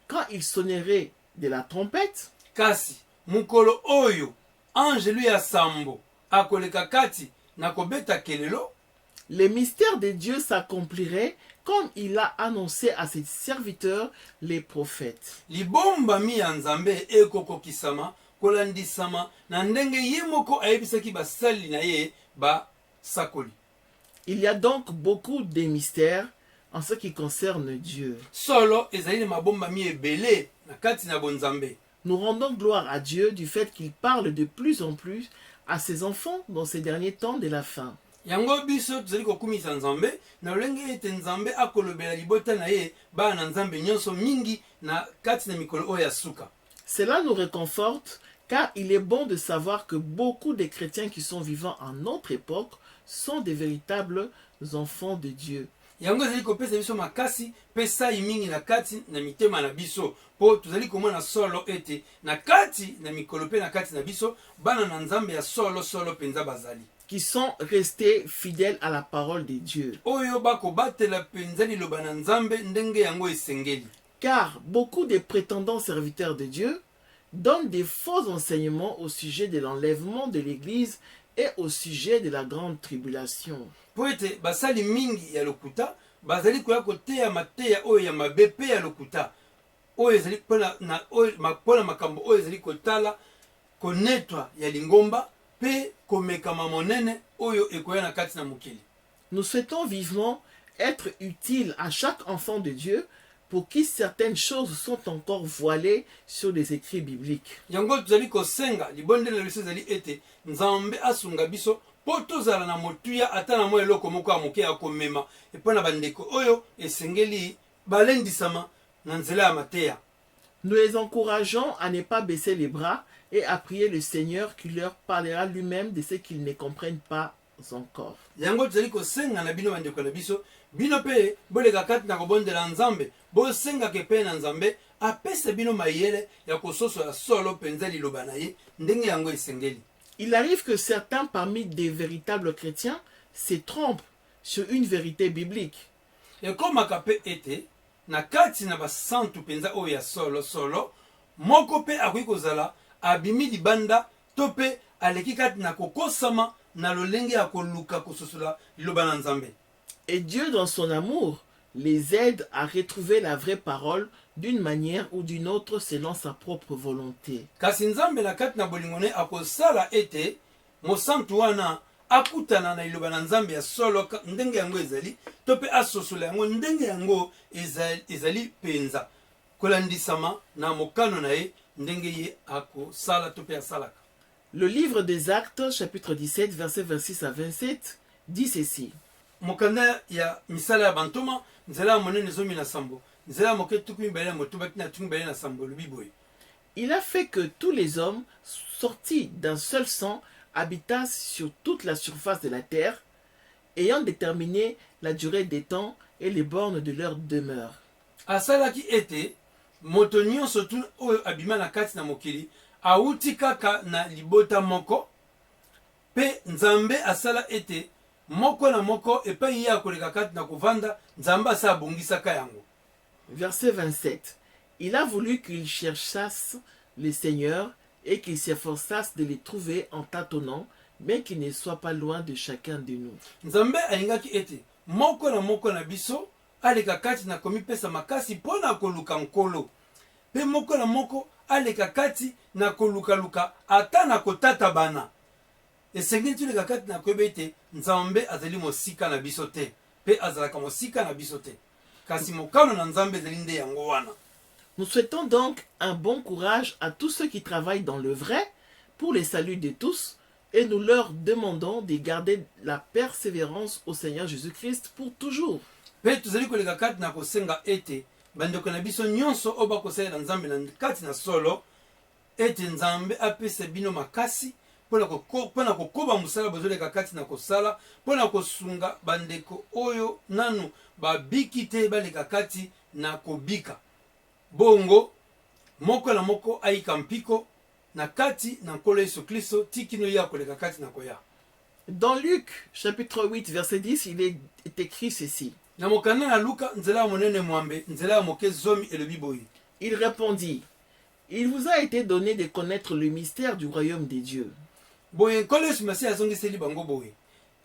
quand il sonnerait de la trompette,
kasi mokolo oyo ange lui ya sambo akoleka kati na kobeta kelelo,
les mystères de Dieu s'accompliraient comme il a annoncé à ses serviteurs les prophètes.
libombami ya nzambe ekokokisama kolandisama na ndenge ye moko ayebisaki basali na ye basakoli.
Il y a donc beaucoup de mystères en ce qui concerne Dieu.
Solo ezali na mabombami ebele na kati na bonzambe.
Nous rendons gloire à Dieu du fait qu'il parle de plus en plus à ses enfants dans ces derniers temps de la fin.
Yango biso tozali kokumisa nzambe na lolenge ete nzambe akolobela libota na ye bana na nzambe nyonso mingi na kati na mikolo oyo ya suka.
Cela nous réconforte car il est bon de savoir que beaucoup de chrétiens qui sont vivants en notre époque sont des véritables enfants de Dieu.
Yango ezali kopesa biso makasi mpe sai mingi na kati na mitema na biso mpo tozali komona solo ete na kati na mikolo mpe na kati na biso bana na nzambe ya solo mpenza bazali,
qui sont restés fidèles à la parole de Dieu.
oyo bakobatela mpenza liloba na nzambe ndenge yango esengeli.
Car beaucoup de prétendants serviteurs de Dieu donnent des faux enseignements au sujet de l'enlèvement de l'Église et au sujet de la grande tribulation.
Po ete basali mingi ya lokuta bazali koya koteya mateya oyo ya mabe mpe ya lokuta oyo ezali mpona makambo oyo ezali kotala konetwa ya lingomba mpe komekama monene oyo ekoya na kati na mokili.
Nous souhaitons vivement être utiles à chaque enfant de Dieu pour qui certaines choses sont encore voilées sur les écrits bibliques.
Yango tozali kosenga libondela biso ezali ete nzambe asunga biso po tozala na motuya ata na mwa eloko moko ya moke ya komema epo na bandeko oyo esengeli balendisama na nzela ya mateya.
Nous les encourageons à ne pas baisser les bras et à prier le Seigneur qui leur parlera lui-même de ce qu'ils ne comprennent pas encore.
Yango tozali kosenga na bino bandeko na biso bino mpe boleka kati na kobondela nzambe bosengaka mpe na nzambe apesa bino mayele ya kososo ya solo mpenza liloba na ye ndenge yango esengeli.
Il arrive que certains parmi des véritables chrétiens se trompent sur une vérité biblique.
Ekomaka mpe ete na kati na basantu mpenza oyo ya solo moko mpe akoki kozala abimi libanda to mpe aleki kati na kokosama na lolenge ya koluka kososola liloba na nzambe.
Et Dieu, dans son amour, les aide à retrouver la vraie parole d'une manière ou d'une autre selon sa propre volonté.
Kasi nzambe na kati na bolingo ne akosala ete mosantu wana akutana na liloba na nzambe ya solo ndenge yango ezali to mpe asosola yango ndenge yango ezali mpenza kolandisama na mokano na ye ndenge ye akosala to mpe asalaka.
Le livre des Actes, chapitre 17, versets 26 à 27, dit ceci.
Mokanda ya misala ya bantoma nzela ya monene zomi na sambo nzela ya moke tuku mibale ya motoba tina tuku mibale na sambo lobi boye.
Il a fait que tous les hommes sortis d'un seul sang habitassent sur toute la surface de la terre, ayant déterminé la durée des temps et les bornes de leur demeure.
Asalaki ete moto nyonso tu oyo abima na kati na mokili auti kaka na libota moko pe nzambe asala ete moko na moko epai ye akoleka kati na kovanda nzambe asa abongisaka yango.
Verset 27. Il a voulu qu'ils cherchassent le Seigneur et qu'ils s'efforçassent de les trouver en tâtonnant, mais qu'ils ne soient pas loin de chacun de nous.
Nzambe alingaki ete moko na biso aleka kati na komipesa makasi mpo na koluka nkolo pe moko na moko aleka kati na kolukaluka ata na kotata bana. Esengeli tuleka kati na koyeba ete nzambe azali mosika na biso te pe azalaka mosika na biso te kasi mokano na nzambe ezali nde yango wana.
Nous souhaitons donc un bon courage à tous ceux qui travaillent dans le vrai pour le salut de tous et nous leur demandons de garder la persévérance au Seigneur Jésus-Christ pour toujours.
Pe tozali koleka kati na kosenga ete bandeko na biso nyonso oyo bakosalela nzambe na kati na solo ete nzambe apesa bino makasi mpona kokoba mosala bozoleka kati na kosala mpona kosunga bandeko oyo nanu babiki te baleka kati na kobika bongo moko na moko ayika mpiko na kati na nkolo Yesu Kristo tikino ya koleka kati na koya.
Dans Luc, chapitre 8, verset 10, il est écrit ceci.
Na mokanda na Luka nzela ya monene mwambe nzela ya moke zomi elobi boye.
Il répondit, il vous a été donné de connaître le mystère du royaume des dieux.
Boye nkolo Yesu Masiya azongiseli bango boye.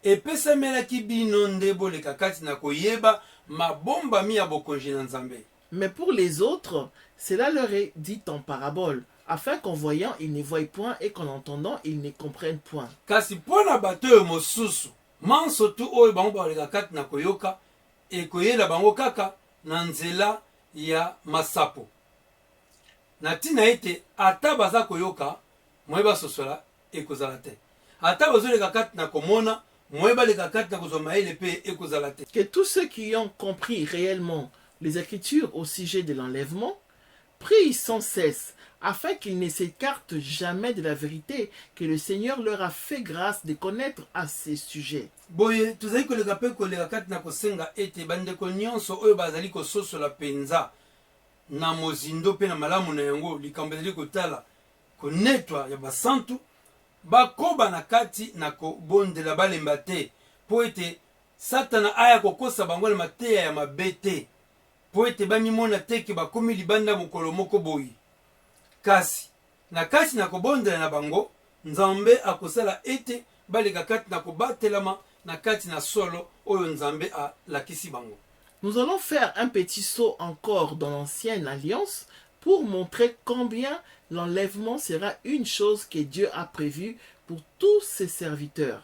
Epesamelaki bino nde boleka kati na koyeba mabombami ya bokonzi na Nzambe.
Mais pour les autres, cela leur est dit en parabole, afin qu'en voyant, ils ne voient point et qu'en entendant, ils ne comprennent point.
Kasi pona bato oyo mosusu manso tu oyo bango baleka kati na koyoka ekoyela bango kaka na nzela ya masapo. Na tina ete ata baza koyoka moyeba sosola ekozala te. Ata bazoleka kati na komona moyeba leka kati na kozwa mayele pe ekozala te.
Que tous ceux qui ont compris réellement les Écritures au sujet de l'enlèvement prient sans cesse, afin qu'ils ne s'écartent jamais de la vérité que le Seigneur leur a fait grâce de connaître à ces sujets.
Boye tozali koleka pe koleka kati na kosenga ete bandeko nyonso oyo bazali kososola penza na mozindo pe na malamu na yango likambo ezali kotala konetwa ya basantu bakoba na kati na kobondela balemba te po ete satana aya kokosa bango na mateya ya mabe te po ete bamimona te ke bakomi libanda mokolo moko boyi. Kasi na kati na kobondela na bango Nzambe akosala ete baleka kati na kobatelama na kati na solo oyo Nzambe alakisi bango.
Nous allons faire un petit saut encore dans l'ancienne alliance pour montrer combien l'enlèvement sera une chose que Dieu a prévue pour tous ses serviteurs,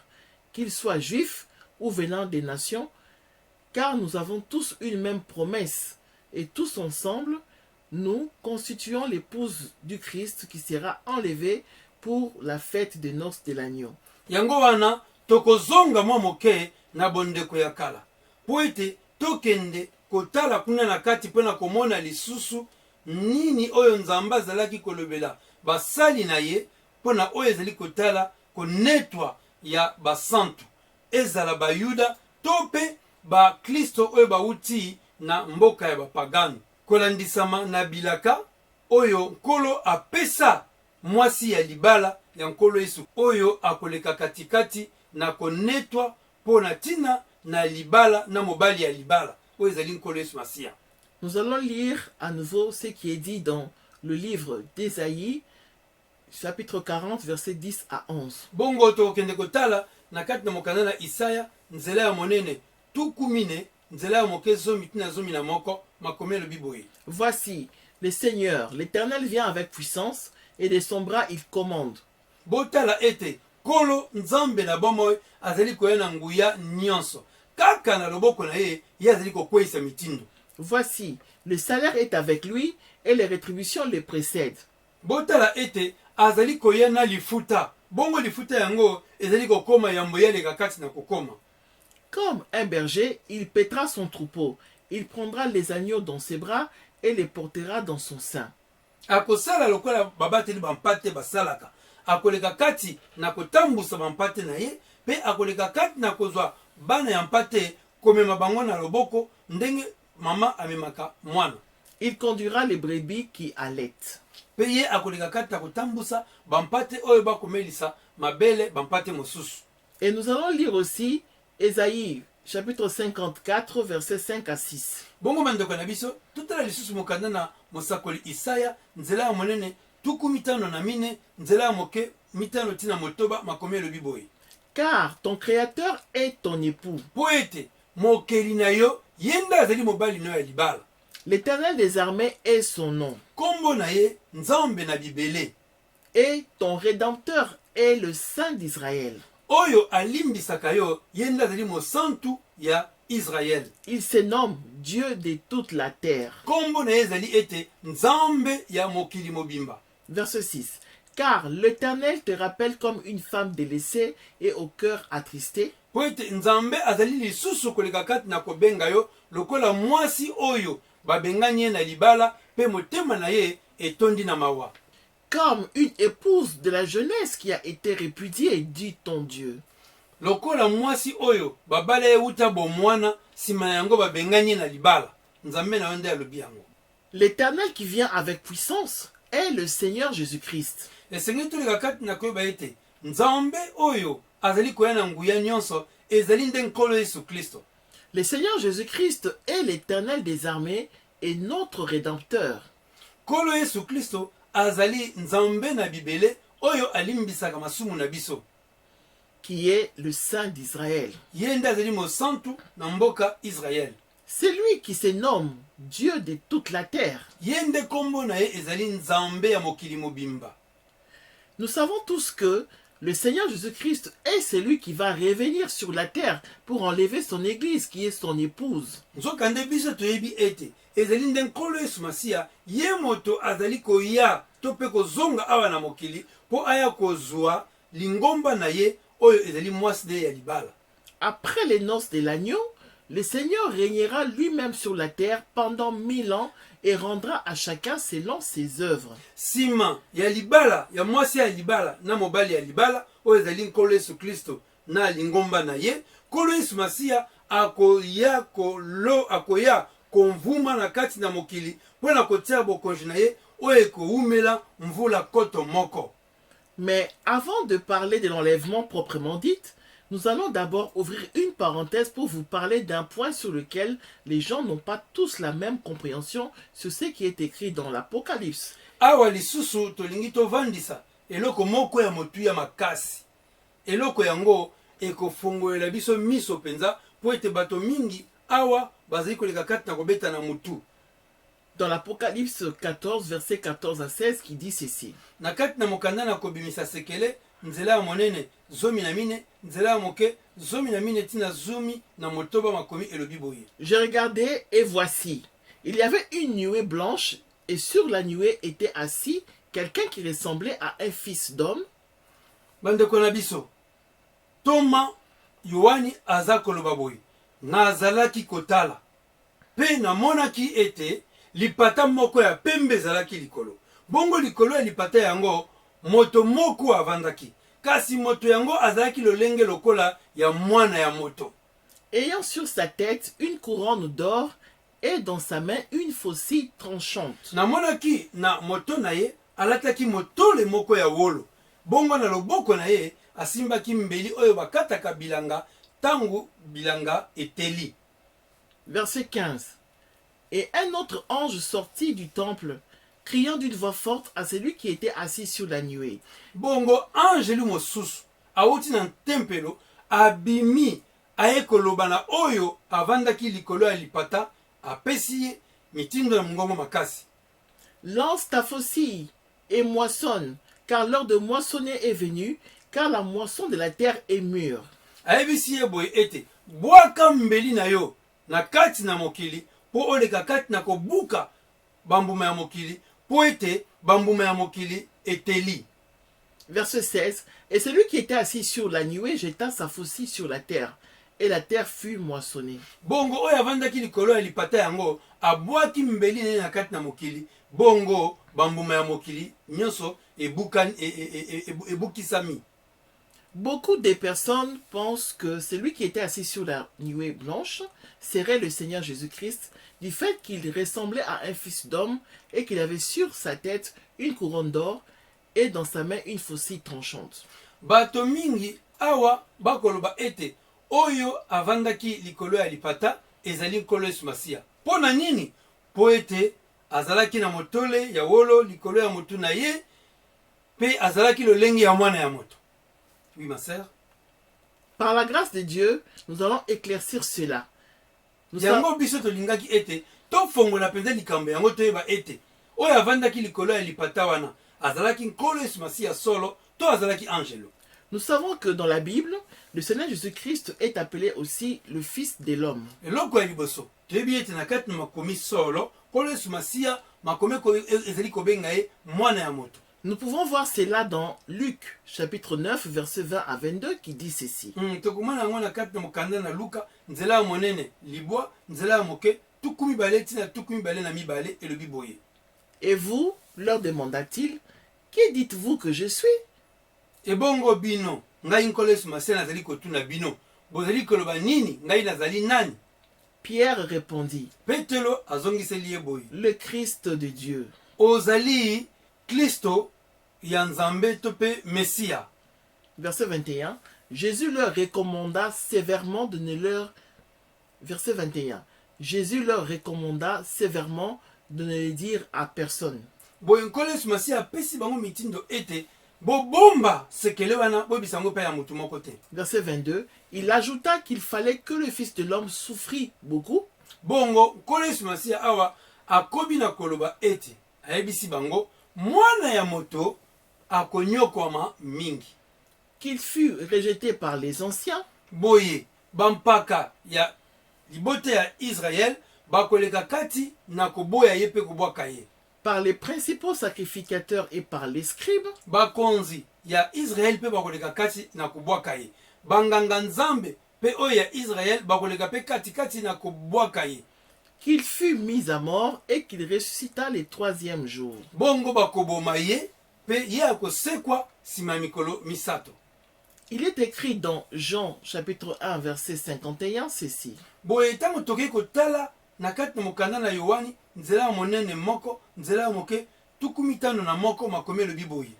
qu'ils soient juifs ou venant des nations, car nous avons tous une même promesse, et tous ensemble, nous constituons l'épouse du Christ qui sera enlevée pour la fête des noces de l'agneau.
Yango wana tokozonga mwa moke na bondeko ya kala po ete tokende kotala kuna na kati mpona komona lisusu nini oyo Nzambe azalaki kolobela basali na ye mpona oyo ezali kotala konetwa ya basantu ezala bayuda to mpe bakristo oyo bauti na mboka ya bapagano kolandisama na bilaka oyo nkolo apesa mwasi ya libala ya nkolo Yesu oyo akoleka katikati na konetwa mpona tina na libala na mobali ya libala oyo ezali nkolo Yesu Masiya.
Nous allons lire à nouveau ce qui est dit dans le livre d'Ésaïe, chapitre 40, versets 10 à 11.
Bongo tokende kotala na kati na mokanda na Isaya nzela ya monene tukumine nzela ya moke zomi tina zomi na moko makomelo biboye.
Voici, le Seigneur, l'Éternel vient avec puissance, et de son bras il commande.
Botala ete kolo Nzambe na bomoy azali koya na nguya nyonso kaka na loboko na ye azali kokweyisa mitindo.
Voici, le salaire est avec lui et les rétributions le précèdent.
Botala ete azali koya na lifuta bongo lifuta yango ezali kokoma yambo yaleka kati na kokoma.
Comme un berger, il paîtra son troupeau, il prendra les agneaux dans ses bras et les portera dans son sein.
Akosala lokola babateli bampate basalaka akoleka kati na kotambusa bampate na ye pe akoleka kati na kozwa bana ya mpate komema bango na loboko ndenge mama amemaka mwana.
Il conduira les brebis qui allaitent.
Pe ye akoleka kati na kotambusa bampate oyo bakomelisa mabele bampate mosusu.
Et nous allons lire aussi Ésaïe chapitre 54 versets 5 à 6.
Bongo bandeko na biso tutala lisusu mokanda na mosakoli Isaya nzela ya monene tuku mitano na mine nzela ya moke mitano tina motoba makomelo biboye.
Car ton créateur est ton époux.
Po ete mokeli na yo yenda azali mobali no ya libala.
L'Éternel des armées est son nom.
Kombo na ye Nzambe na bibele.
Et ton Rédempteur est le Saint d'Israël.
Oyo alimbisaka yo yenda azali mosantu ya Israël.
Il se nomme Dieu de toute la terre.
Kombo na ye ezali ete Nzambe ya mokili mobimba.
Verset 6. Car l'Éternel te rappelle comme une femme délaissée et au cœur attristé.
po ete nzambe azali lisusu koleka kati na kobenga yo lokola mwasi oyo babengani ye na libala mpe motema na ye etondi na mawa.
Comme une épouse de la jeunesse qui a été répudiée, dit ton Dieu.
Lokola mwasi oyo babala ye wuta bomwana nsima na yango babengani ye na libala, nzambe na yo nde alobi yango.
L'Éternel qui vient avec puissance est le Seigneur Jésus-Christ.
Esengeli toleka kati na koyeba ete nzambe oyo azali koya na nguya nyonso ezali nde nkolo Yesu Kristo.
Le Seigneur Jésus-Christ est l'Éternel des armées et notre Rédempteur.
Nkolo Yesu Kristo azali nzambe na bibele oyo alimbisaka masumu na biso,
qui est le Saint d'Israël.
ye nde azali mosantu na mboka Israel.
C'est lui qui se nomme Dieu de toute la terre.
Ye nde kombo na ye ezali nzambe ya mokili mobimba.
Nous savons tous que le Seigneur Jésus-Christ est celui qui va revenir sur la terre pour enlever son église qui est son épouse.
Nzoka nde biso toyebi ete ezali nde nkolo Yesu Masiya ye moto azali koya to mpe kozonga awa na mokili mpo aya kozwa lingomba na ye oyo ezali mwasi nde ya libala.
Après les noces de l'agneau, le Seigneur régnera lui-même sur la terre pendant 1000 ans et rendra à chacun selon ses œuvres.
Nsima ya libala ya mwasi ya libala na mobali ya libala oyo ezali nkolo Yesu Kristo na lingomba na ye, nkolo Yesu Masiya akoya konvuma na kati na mokili mpo na kotia bokonzi na ye oyo ekowumela mvula koto moko.
Mais avant de parler de l'enlèvement proprement dit, nous allons d'abord ouvrir une parenthèse pour vous parler d'un point sur lequel les gens n'ont pas tous la même compréhension sur ce qui est écrit dans l'Apocalypse.
Awa lisusu tolingi tovandisa eloko moko ya motuya makasi. Eloko yango ekofongolela biso miso penza po ete bato mingi awa bazali koleka kati na kobeta na mutu.
Dans l'Apocalypse 14, versets 14 à 16, qui dit ceci.
Na kati na mokanda na kobimisa sekele nzela ya monene zomi na mine, nzela ya moke zomi na mine tina zomi na motoba makomi elobi boye.
J'ai regardé et voici, il y avait une nuée blanche et sur la nuée était assis quelqu'un qui ressemblait à un fils d'homme.
Bandeko na biso, Toma Yohani aza koloba boye, nazalaki kotala pe namonaki ete lipata moko ya pembe ezalaki likolo. Bongo likolo ya lipata yango moto moko avandaki, kasi moto yango azalaki lolenge lokola ya mwana ya moto.
Ayant sur sa tête une couronne d'or et dans sa main une faucille tranchante.
Namonaki na moto na ye alataki motole moko ya wolo. Bongo na loboko na ye asimbaki mbeli oyo bakataka bilanga tangu bilanga eteli.
Verset 15. Et un autre ange sortit du temple, criant d'une voix forte à celui qui était assis sur la nuée.
Bongo angelu mosusu auti na tempelo abimi aye koloba na oyo avandaki likolo ya lipata apesi ye mitindo na mongongo makasi.
Lance ta faucille et moissonne, car l'heure de moissonner est venue, car la moisson de la terre est mûre.
Ayebisi ye boye ete bwaka mbeli na yo na kati na mokili po oleka kati na kobuka bambuma ya mokili po ete bambuma ya mokili eteli.
Verset 16. Et celui qui était assis sur la nuée jeta sa faucille sur la terre, et la terre fut moissonnée.
Bongo oyo avandaki likolo ya lipata yango abwaki mbeli na ye na kati na mokili, bongo bambuma ya mokili nyonso ebukisami.
Beaucoup de personnes pensent que celui qui était assis sur la nuée blanche serait le Seigneur Jésus-Christ, du fait qu'il ressemblait à un fils d'homme et qu'il avait sur sa tête une couronne d'or et dans sa main une faucille tranchante.
Bato mingi awa bakoloba ete oyo avandaki likolo ya lipata ezali nkolo Yesu Masiya. Po na nini? Po ete azalaki na motole ya wolo likolo ya motu na ye pe azalaki lolenge ya mwana ya moto. Oui, ma sœur.
Par la grâce de Dieu, nous allons éclaircir cela. Nous
Yango biso tolingaki ete to fongola penza likambo yango toyeba ete oyo avandaki likolo ya lipata wana azalaki nkolo Yesu Masiya solo to azalaki angelo.
Nous savons que dans la Bible, le Seigneur Jésus-Christ est appelé aussi le Fils de l'homme.
Eloko ya liboso toyebi ete na kati na makomi solo nkolo Yesu Masiya makomi ezali kobenga ye mwana ya moto.
Nous pouvons voir cela dans Luc, chapitre 9, versets 20 à 22, qui dit ceci.
tokomona yango na kati na mokanda na luka nzela ya monene libwa nzela ya moke tuku mibale ntina tuku mibale na mibale elobi boye.
Et vous, leur demanda-t-il, qui dites-vous que je suis?
Ebongo bino ngai nkolo Yesu masiya nazali kotuna bino bozali koloba nini ngai nazali nani?
Pierre répondit,
Petelo azongiseli ye boye,
le Christ de Dieu.
ozali Kristo ya Nzambe to pe Mesiya.
Verset 21, Jésus leur recommanda sévèrement de ne leur... Verset 21, Jésus leur recommanda sévèrement de ne le dire à personne.
Boye nkolo Yesu masiya apesi bango mitindo ete bobomba sekele wana boyebisa yango mpe ya motu moko te.
Verset 22, il ajouta qu'il fallait que le Fils de l'homme souffrit beaucoup,
Bongo nkolo Yesu masiya awa akobi na koloba ete ayebisi bango mwana ya moto akonyokwama mingi,
qu'il fut rejeté par les anciens,
boye bampaka ya libote ya Israel bakoleka kati na koboya ye mpe kobwaka ye,
par les principaux sacrificateurs et par les scribes,
bakonzi ya Israel mpe bakoleka kati na kobwaka ye, banganga nzambe mpe oyo ya Israel bakoleka mpe kati na kobwaka ye,
qu'il fut mis à mort et qu'il ressuscita le troisième jour.
bongo bakoboma ye mpe ye akosekwa nsima ya mikolo misato.
Il est écrit dans Jean chapitre 1 verset 51 ceci.
Boye ntango tokoki kotala na kati na mokanda na Yohani nzela ya monene moko nzela ya moke tuku mitano na moko makomi elobi boye.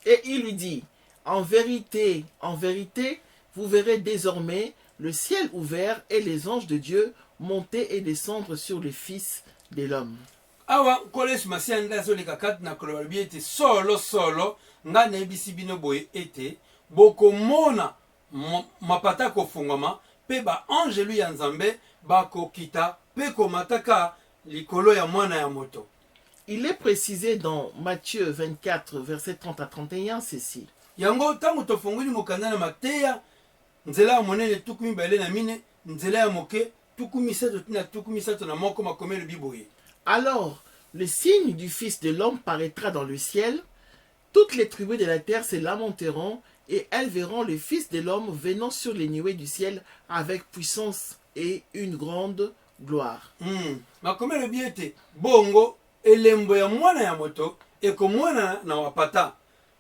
Et il lui dit, en vérité, vous verrez désormais le ciel ouvert et les anges de Dieu monter et descendre sur le Fils de l'homme.
Awa nkolo Yesu masiya nde azoleka kati na koloba lobi ete solo nga nayebisi bino boye ete bokomona mapata kofungwama mpe baangelu ya Nzambe bakokita mpe komataka likolo ya mwana ya moto.
Il est précisé dans Matthieu 24 verset 30 à 31 ceci.
Yango ntango tofungoli mokanda na Mateya nzela ya monene tuku mibale na mine nzela ya moke tuku misato tina tuku misato na moko makomi elobi boye.
Alors, le signe du Fils de l'homme paraîtra dans le ciel. Toutes les tribus de la terre se lamenteront et elles verront le Fils de l'homme venant sur les nuées du ciel avec puissance et une grande gloire.
Makomi elobi ete bongo elembo ya mwana ya moto ekomwana na wapata.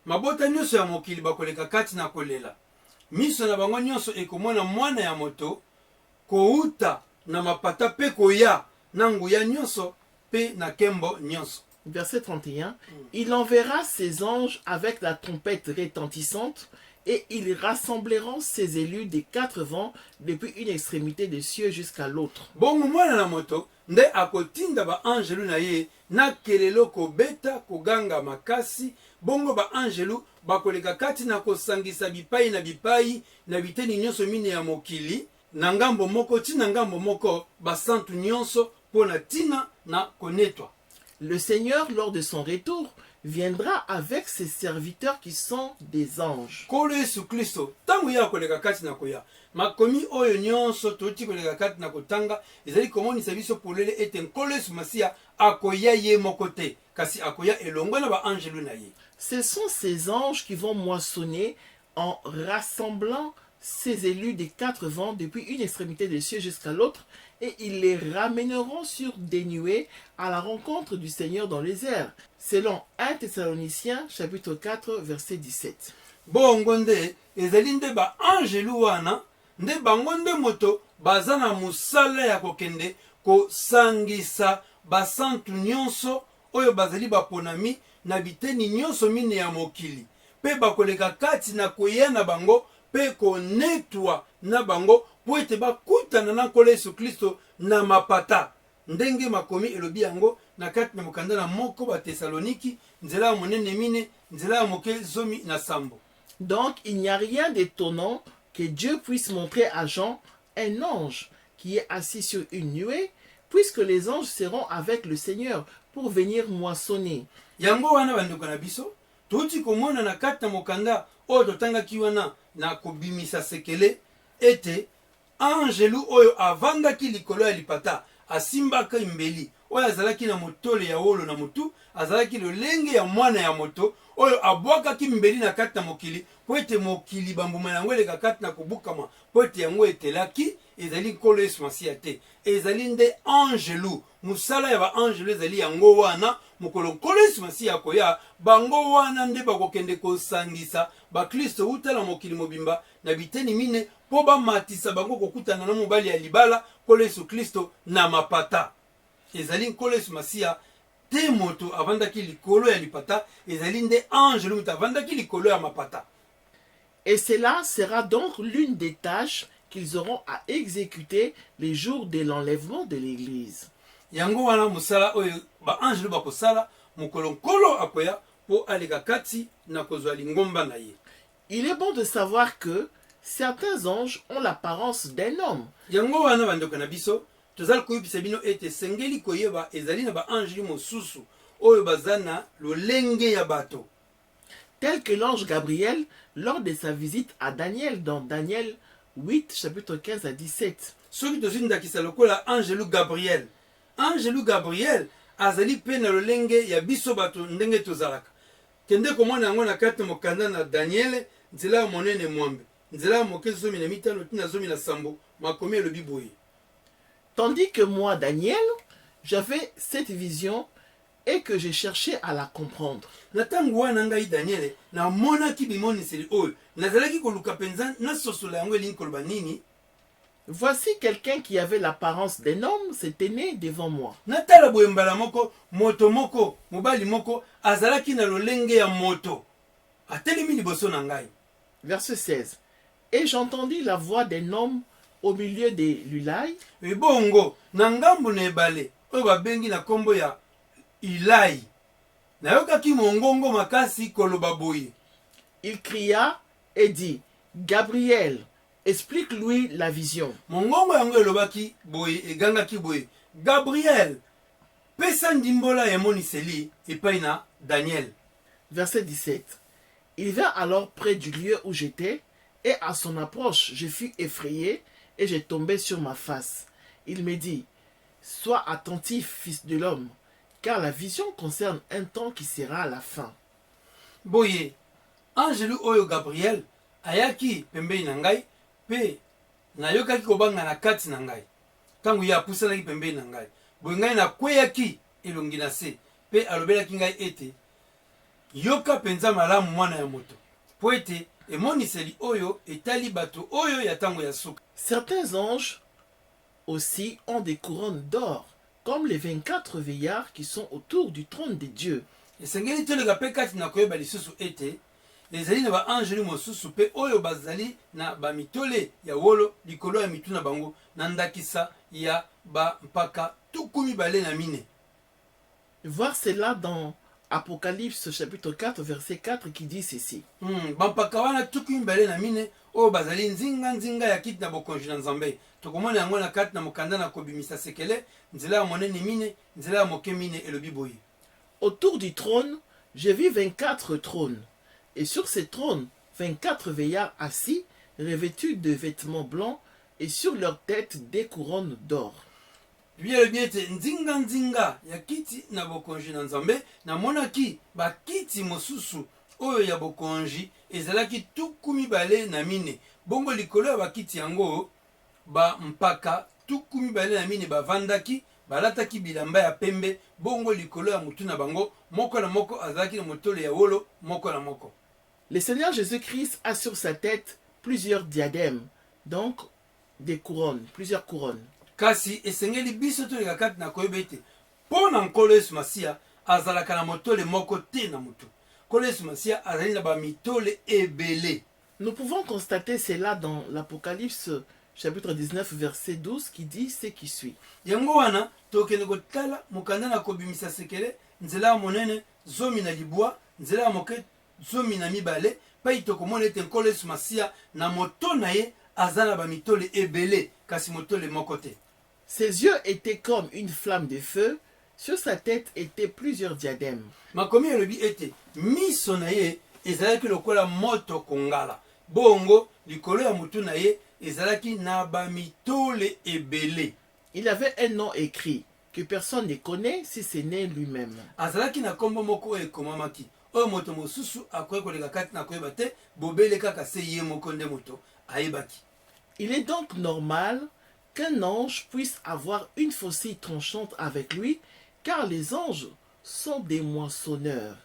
Mabota nyonso ya mokili bakoleka kati na kolela. Miso na bango nyonso ekomona mwana ya moto kouta na mapata pe koya na nguya nyonso pe na kembo nyonso.
Verset 31. Il enverra ses anges avec la trompette retentissante et ils rassembleront ses élus des quatre vents depuis une extrémité des cieux jusqu'à l'autre.
Bongo mwana na moto nde akotinda baangelu na ye na kelelo kobeta koganga makasi. Bongo baangelu bakoleka kati na kosangisa bipai na biteni nyonso mine ya mokili na ngambo moko tina ngambo moko basantu nyonso pona tina na konetwa.
Le Seigneur, lors de son retour, viendra avec ses serviteurs qui sont des anges.
Nkolo Yesu Kristo ntango ye akoleka kati na koya makomi oyo nyonso toti koleka kati na kotanga ezali komonisa biso polele ete nkolo Yesu masiya akoya ye moko te kasi akoya elongo na baangelu na ye.
Ce sont ces anges qui vont moissonner en rassemblant ces élus des quatre vents depuis une extrémité des cieux jusqu'à l'autre, et ils les ramèneront sur des nuées à la rencontre du Seigneur dans les airs, selon 1 Thessaloniciens chapitre 4 verset 17.
Bongo nde ezali nde baangelu wana nde bango nde moto baza na mosala ya kokende kosangisa basantu nyonso oyo bazali baponami na biteni nyonso mine ya mokili pe bakoleka kati na koya na bango pe konetwa na bango po ete bakutana na nkolo Yesu Kristo na mapata ndenge makomi elobi yango na kati na mokanda na moko batesaloniki nzela ya monene mine nzela ya moke zomi na sambo.
Donc il n'y a rien d'étonnant que Dieu puisse montrer à Jean un ange qui est assis sur une nuée, puisque les anges seront avec le Seigneur pour venir moissonner.
Yango wana bandeko na biso tuti komona na kati na mokanda oyo totangaki wana na kobimisa sekele ete angelu oyo avandaki likolo ya lipata asimbaka imbeli oyo azalaki na motole ya wolo na motu azalaki lolenge ya mwana ya moto oyo abwakaki mbeli na kati na mokili po ete mokili bambuma yango eleka kati na kobukama po ete yango etelaki ezali nkolo yesu masiya te ezali nde angelu mosala ya baangelu ezali yango wana mokolo nkolo yesu masiya akoya bango wana nde bakokende kosangisa baklisto wuta na mokili mobimba na biteni mine mpo bamatisa bango kokutana na mobali ya libala nkolo yesu kristo na mapata ezali nkolo yesu masiya te moto avandaki likolo ya lipata ezali nde angelu moto avandaki likolo ya mapata.
Et cela sera donc l'une des tâches qu'ils auront à exécuter les jours de l'enlèvement de l'Église.
Yango wana musala oyo ba angelu bakosala mokolo nkolo akoya po aleka kati na kozwa lingomba na ye.
Il est bon de savoir que certains anges ont l'apparence d'un homme.
Yango wana bandeko na biso tozali koyebisa bino ete sengeli koyeba ezali na ba angelu mosusu oyo bazana lolenge ya bato.
Tel que l'ange Gabriel lors de sa visite à Daniel dans Daniel 8, chapitre 15 à 17.
Soki tozwi ndakisa lokola angelu Gabriel. Angelu Gabriel azali pe na lolenge ya biso bato ndenge tozalaka. Kende komona yango na kati mokanda na Daniel nzela ya monene mwambe. Nzela ya moke 15 tina 17 makomi elobi boye.
Tandis que moi, Daniel, j'avais cette vision et que j'ai cherché à la comprendre.
Na tangu wana ngai Daniel na mona ki bimoniseli oyo nazalaki koluka penza na sosola yango elingi koloba nini.
Voici quelqu'un qui avait l'apparence d'un homme se tenait devant moi.
Natala boye mbala moko moto moko mobali moko azalaki na lolenge ya moto atelemi liboso na ngai.
Verset 16. Et j'entendis la voix d'un homme au milieu des lulailles.
Ebongo na ngambo na ebale oyo babengi na kombo ya Ilai. Nayokaki mongongo makasi koloba boye.
Il cria et dit, Gabriel, explique-lui la vision.
Mongongo yango elobaki boye egangaki boye. Gabriel, pesa ndimbola ya moniseli epai na Daniel.
Verset 17. Il vint alors près du lieu où j'étais, et à son approche, je fus effrayé, et j'ai tombé sur ma face. Il me dit, sois attentif, fils de l'homme, car la vision concerne un temps qui sera à la fin.
Boye, angelu oyo Gabriel ayaki pembeni na ngai pe nayokaki kobanga na kati na ngai. Tangu ya pusanaki pembeni na ngai. Boye ngai nakweyaki elongi na se pe alobelaki ngai ete yoka penza malamu mwana ya moto. Po ete emoniseli oyo etali bato oyo ya tango ya suka.
Certains anges aussi ont des couronnes d'or, comme les 24 veillards qui sont autour du trône de Dieu.
Esengeli toleka pe kati na koyeba lisusu ete ezali na baangelu mosusu pe oyo bazali na bamitole ya wolo likolo ya mitu na bango na ndakisa ya mpaka 12
Voir cela dans Apocalypse chapitre 4 verset 4 qui dit ceci.
Bampaka wana 12 oyo bazali nzinga ya kiti na bokonzi na Nzambe. Tokomona yango na kati na mokanda na kobimisa sekele nzela ya monene mine nzela ya moke mine elobi boye.
Autour du trône, j'ai vu 24 trônes, et sur ces trônes, 24 veillards assis, revêtus de vêtements blancs, et sur leurs têtes des couronnes d'or.
Biye biete nzinga ya kiti na bokonzi na Nzambe na monaki ba kiti mosusu oyo ya bokonzi ezalaki 12 bongo likolo ya bakiti yango ba mpaka 12 bavandaki balataki bilamba ya pembe bongo likolo ya mutu na bango moko na moko azalaki na motole ya wolo moko na moko.
Le Seigneur Jésus-Christ a sur sa tête plusieurs diadèmes, donc des couronnes, plusieurs couronnes.
Kasi esengeli biso toleka kati na koyeba ete mpo na nkolo Yesu Masiya azalaka na motole moko te na mutu. Nkolo Yesu Masiya azali na bamitole ebele.
Nous pouvons constater cela dans l'Apocalypse chapitre 19 verset 12 qui dit ce qui suit.
Yango wana tokende kotala mokanda na kobimisa sekele nzela ya monene 10 nzela ya moke 12 pai tokomona ete nkolo Yesu Masiya na moto na ye aza na bamitole ebele kasi motole moko te.
Ses yeux étaient comme une flamme de feu, sur sa tête étaient plusieurs diadèmes.
Makomi elobi ete miso na ye ezalaki lokola moto kongala bongo likolo ya mutu na ye ezalaki na bamitole ebele.
Il avait un nom écrit, que personne ne connaît si ce n'est lui-même.
azalaki na kombo moko oyo ekomamaki oyo moto mosusu akoki koleka kati na koyeba te bobele kaka se ye moko nde moto ayebaki.
Il est donc normal qu'un ange puisse avoir une faucille tranchante avec lui, car les anges sont des moissonneurs.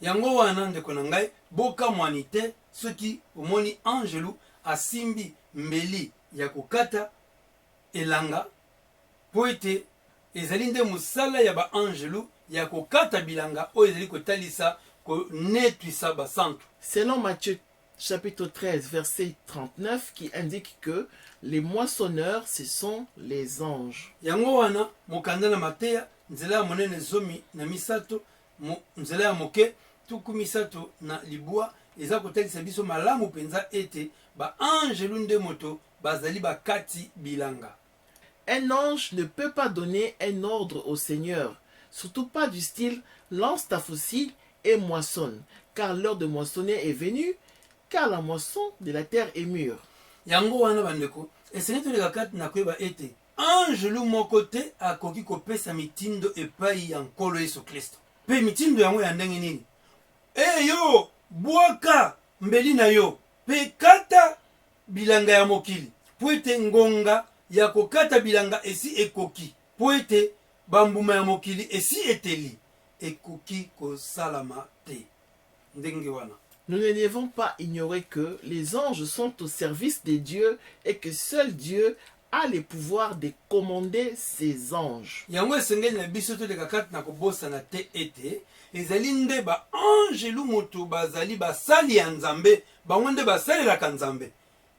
Yango wana ndeko na ngai bokamwani te soki omoni angelu asimbi mbeli ya kokata elanga po ete ezali nde mosala ya baangelu ya kokata bilanga oyo ezali kotalisa konetwisa basantu.
Selon Matthieu chapitre 13 verset 39 qui indique que les moissonneurs ce sont les anges.
Yango wana mokanda na Mateya nzela ya monene zomi na misato nzela ya moke tuku misato na libwa eza kotalisa biso malamu penza ete baangelu nde moto bazali bakati bilanga.
Un ange ne peut pas donner un ordre au Seigneur, surtout pas du style lance ta faucille et moissonne, car l'heure de moissonner est venue, car la moisson de la terre est mûre.
Yango wana bandeko eseni toleka kati na koyeba ete angelu moko te akoki kopesa mitindo epai ya nkolo Yesu Kristo. Pe mitindo yango ya ndenge nini? Yo bwaka mbeli na yo pe kata bilanga ya mokili po ete ngonga ya kokata bilanga esi ekoki po ete bambuma ya mokili esi eteli ekoki kosalama te. Ndenge wana
Nous ne devons pas ignorer que les anges sont au service de Dieu et que seul Dieu a le pouvoir de commander ses anges.
yango esengeli na biso toleka kati na kobosana te ete ezali nde baangelu moto bazali basali ya nzambe bango nde basalelaka nzambe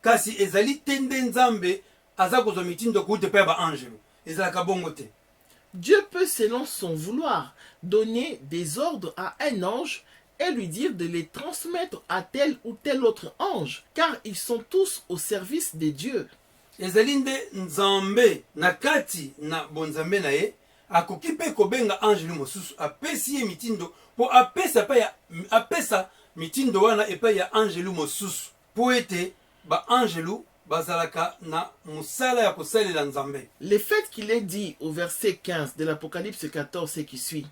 kasi ezali te nde nzambe aza kozwa mitindo kuute mpe ya baangelu ezalaka bongo te.
Dieu peut, selon son vouloir, donner des ordres à un ange et lui dire de les transmettre à tel ou tel autre ange, car ils sont tous au service de Dieu.
ezali nde nzambe na kati na bonzambe na ye akoki mpe kobenga angelu mosusu apesi ye mitindo mpo apesa mitindo wana epai ya angelu mosusu mpo ete baangelu bazalaka na mosala ya kosalela nzambe.
Le fait qu'il est dit au verset 15 de l'Apocalypse 14 et qui suit,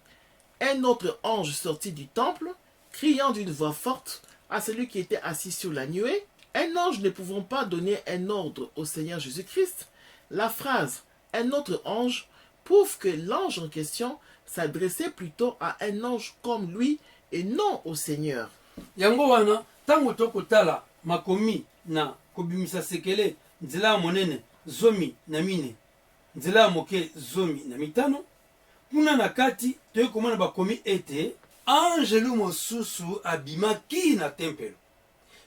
un autre ange sortit du temple, criant d'une voix forte à celui qui était assis sur la nuée, un ange ne pouvant pas donner un ordre au Seigneur Jésus-Christ, la phrase « un autre ange » prouve que l'ange en question s'adressait plutôt à un ange comme lui et non au Seigneur.
Yango wana tango tokotala makomi na kobimisa sekele nzela ya monene zomi na mine nzela ya moke zomi na mitano kuna na kati toye komona bakomi ete angelu mosusu abimaki na tempelo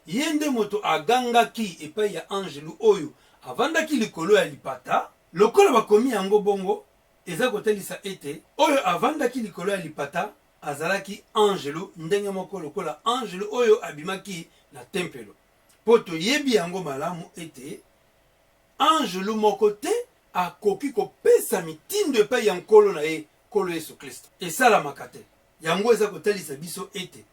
ye nde moto agangaki epai ya angelu oyo avandaki likolo ya lipata lokola bakomi yango bongo eza kotalisa ete oyo avandaki likolo ya lipata azalaki angelu ndenge moko lokola angelu oyo abimaki na tempelo po toyebi yango malamu ete angelu moko te akoki kopesa mitindo epai ya nkolo na ye nkolo Yesu Kristo esalamaka te. Yango eza kotalisa biso ete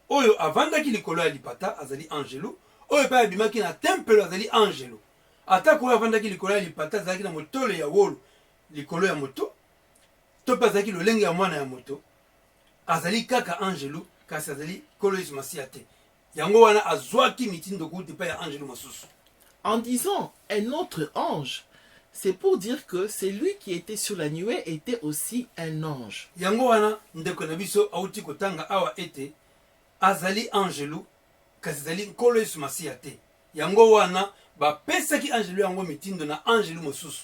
oyo avandaki likolo ya lipata azali angelu oyo epai abimaki na tempelo azali angelu atako oyo avandaki likolo ya lipata azalaki na motolo ya wolo likolo ya moto to mpe azalaki lolenge ya mwana ya moto azali kaka angelu kasi azali nkolo Yesu Masiya te. Yango wana azwaki mitindo kuti epai ya angelu mosusu.
En disant un autre ange, c'est pour dire que celui qui était sur la nuée était aussi un ange.
Yango wana ndeko na biso auti kotanga awa ete azali angelu kasi azali nkolo Yesu Masiya te. Yango wana bapesaki angelu yango mitindo na angelu mosusu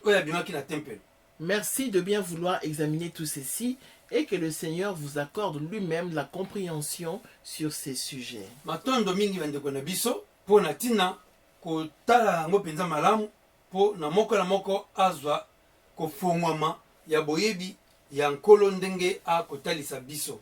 oyo abimaki na tempelo.
Merci de bien vouloir examiner tout ceci et que le Seigneur vous accorde lui-même la compréhension sur ces sujets.
Matondo mingi bandeko na biso po na tina kotala yango penza malamu po na moko azwa kofongwama ya boyebi ya nkolo ndenge akotalisa biso.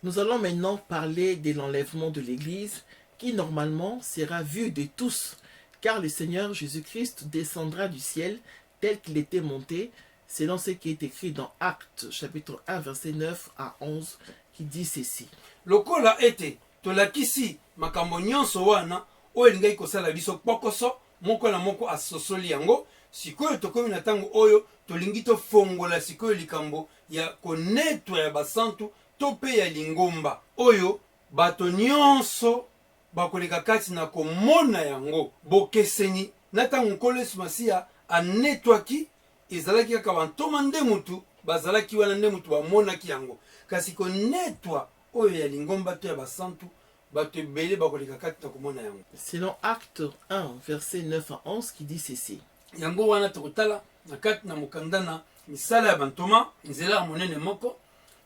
Nous allons maintenant parler de l'enlèvement de l'Église qui normalement sera vu de tous, car le Seigneur Jésus-Christ descendra du ciel tel qu'il était monté, selon ce qui est écrit dans Actes chapitre 1 verset 9 à 11 qui dit ceci.
Lokola ete tolakisi makambo nyonso wana oyo elingaki kosala biso pokoso moko na moko asosoli yango sikoyo tokomi na ntango oyo tolingi tofongola sikoyo likambo ya konetwa ya basantu to mpe ya lingomba oyo bato nyonso bakoleka kati na komona yango bokeseni na ntango nkolo yesu masiya anetwaki ezalaki kaka bantoma nde mutu bazalaki wana nde mutu bamonaki yango kasi konetwa oyo ya lingomba to ya basantu bato ebele bakoleka kati na komona yango.
Selon Acte 1, verset 9 à 11, qui dit ceci.
Yango wana tokotala na kati na mokanda na misala ya bantoma nzela ya monene moko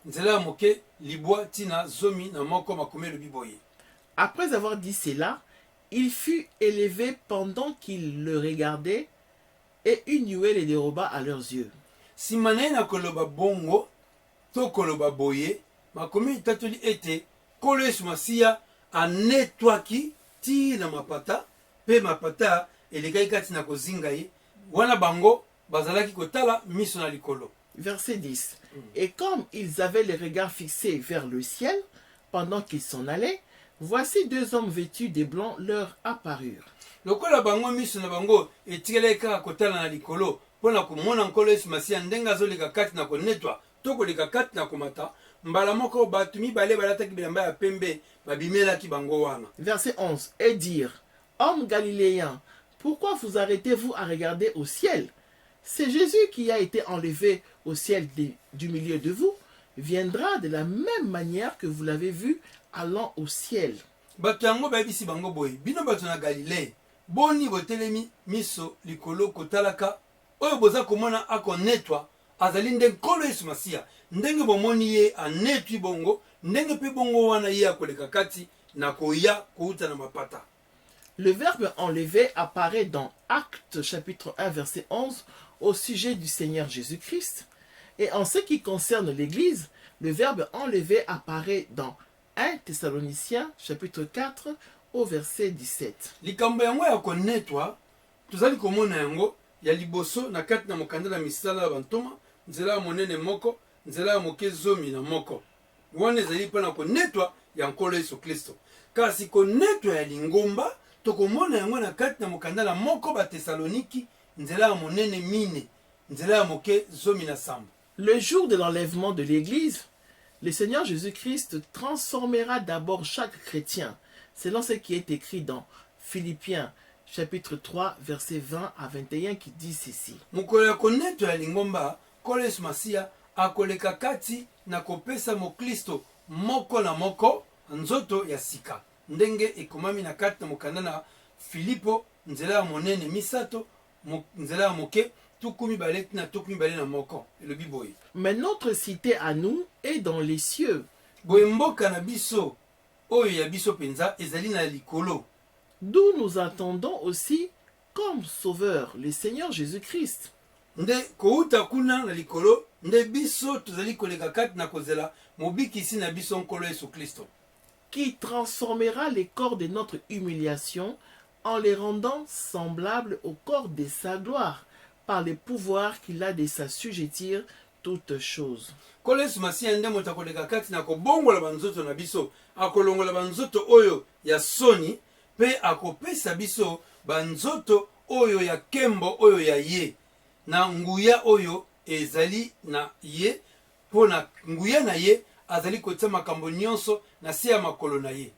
nzela ya moke libwa tina zomi na moko makumi elobi boye.
Après avoir dit cela, il fut élevé pendant qu'ils le regardaient, et une nuée les déroba à leurs yeux.
Sima na ye na koloba bongo to koloba boye makomi etatoli ete nkolo yesu masiya anetwaki ti na mapata mpe mapata elekaki kati na kozinga ye wana bango bazalaki kotala miso na likolo.
Verset 10. Et comme ils avaient les regards fixés vers le ciel, pendant qu'ils s'en allaient, voici deux hommes vêtus de blanc leur apparurent.
Lokola bango miso na bango etikelaki kaka kotala na likolo mpo na komona nkolo yesu masiya ndenge azoleka kati na konetwa to koleka kati na komata mbala moko bato mibale balataki bilamba ya pembe babimelaki bango wana.
Verset 11. Et dire, hommes galiléens, pourquoi vous arrêtez-vous à regarder au ciel? C'est Jésus qui a été enlevé au ciel du milieu de vous, viendra de la même manière que vous l'avez vu allant au ciel.
Bato yango bayebisi bango boye bino bato na Galilée boni botelemi miso likolo kotalaka oyo boza komona akonetwa azali nde nkolo yesu masiya ndenge bomoni ye anetwi bongo ndenge mpe bongo wana ye akoleka kati na koya kouta na mapata.
Le verbe enlever apparaît dans Actes chapitre 1 verset 11 au sujet du Seigneur Jésus-Christ. Et en ce qui concerne l'Église, le verbe enlever apparaît dans 1 Thessaloniciens chapitre 4 au verset 17.
Likambo yango ya konetwa tozali komona yango ya liboso na kati na mokanda na misala ya bantoma nzela ya monene moko nzela ya moke zomi na moko wana ezali mpo na konetwa ya nkolo yesu kristo. Kasi konetwa ya lingomba tokomona yango na kati na mokanda na moko batesaloniki nzela ya monene mine nzela ya moke zomi na sambo.
Le jour de l'enlèvement de l'Église, le Seigneur Jésus-Christ transformera d'abord chaque chrétien, selon ce qui est écrit dans Philippiens chapitre 3 verset 20 à 21 qui dit ceci.
Mokolo ya konetwa ya lingomba nkolo yesu masiya akoleka kati na kopesa moklisto moko na moko nzoto ya sika ndenge ekomami na kati na mokanda na Filipo nzela ya monene misato nzela ya moke tukumi bale na tukumi bale na moko elobi boye.
Mais notre cité à nous est dans les cieux,
Boye mboka na biso oyo ya biso penza ezali na likolo
d'où nous attendons aussi comme sauveur le Seigneur Jésus-Christ,
nde kouta kuna na likolo nde biso tozali koleka kati na kozela mobikisi na biso nkolo yesu kristo
qui transformera les corps de notre humiliation en les rendant semblables au corps de sa gloire, par le pouvoir qu'il a de s'assujettir toutes choses.
nkolo yesu masiya nde moto akoleka kati na kobongola banzoto na biso akolongola banzoto oyo ya soni mpe akopesa biso banzoto oyo ya kembo oyo ya ye na nguya oyo ezali na ye mpo na nguya na ye azali kotia makambo nyonso na se ya makolo na ye.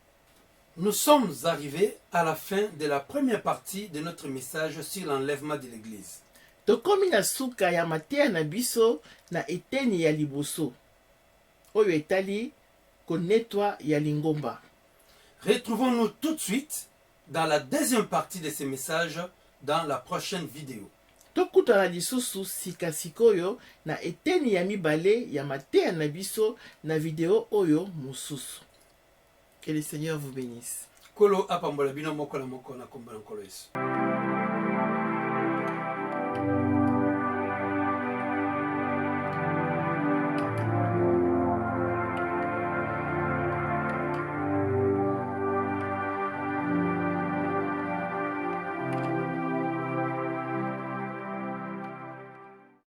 Nous sommes arrivés à la fin de la première partie de notre message sur l'enlèvement de l'Église.
tokomi na suka ya mateya na biso na eteni ya liboso oyo etali konetwa ya lingomba.
Retrouvons-nous tout de suite dans la deuxième partie de ce message dans la prochaine vidéo.
Tokutana lisusu sikasikoyo na eteni ya mibale ya mateya na biso na video oyo mosusu. Que le Seigneur vous bénisse.
Kolo apambola bino moko na moko na kombo na nkolo Yesu.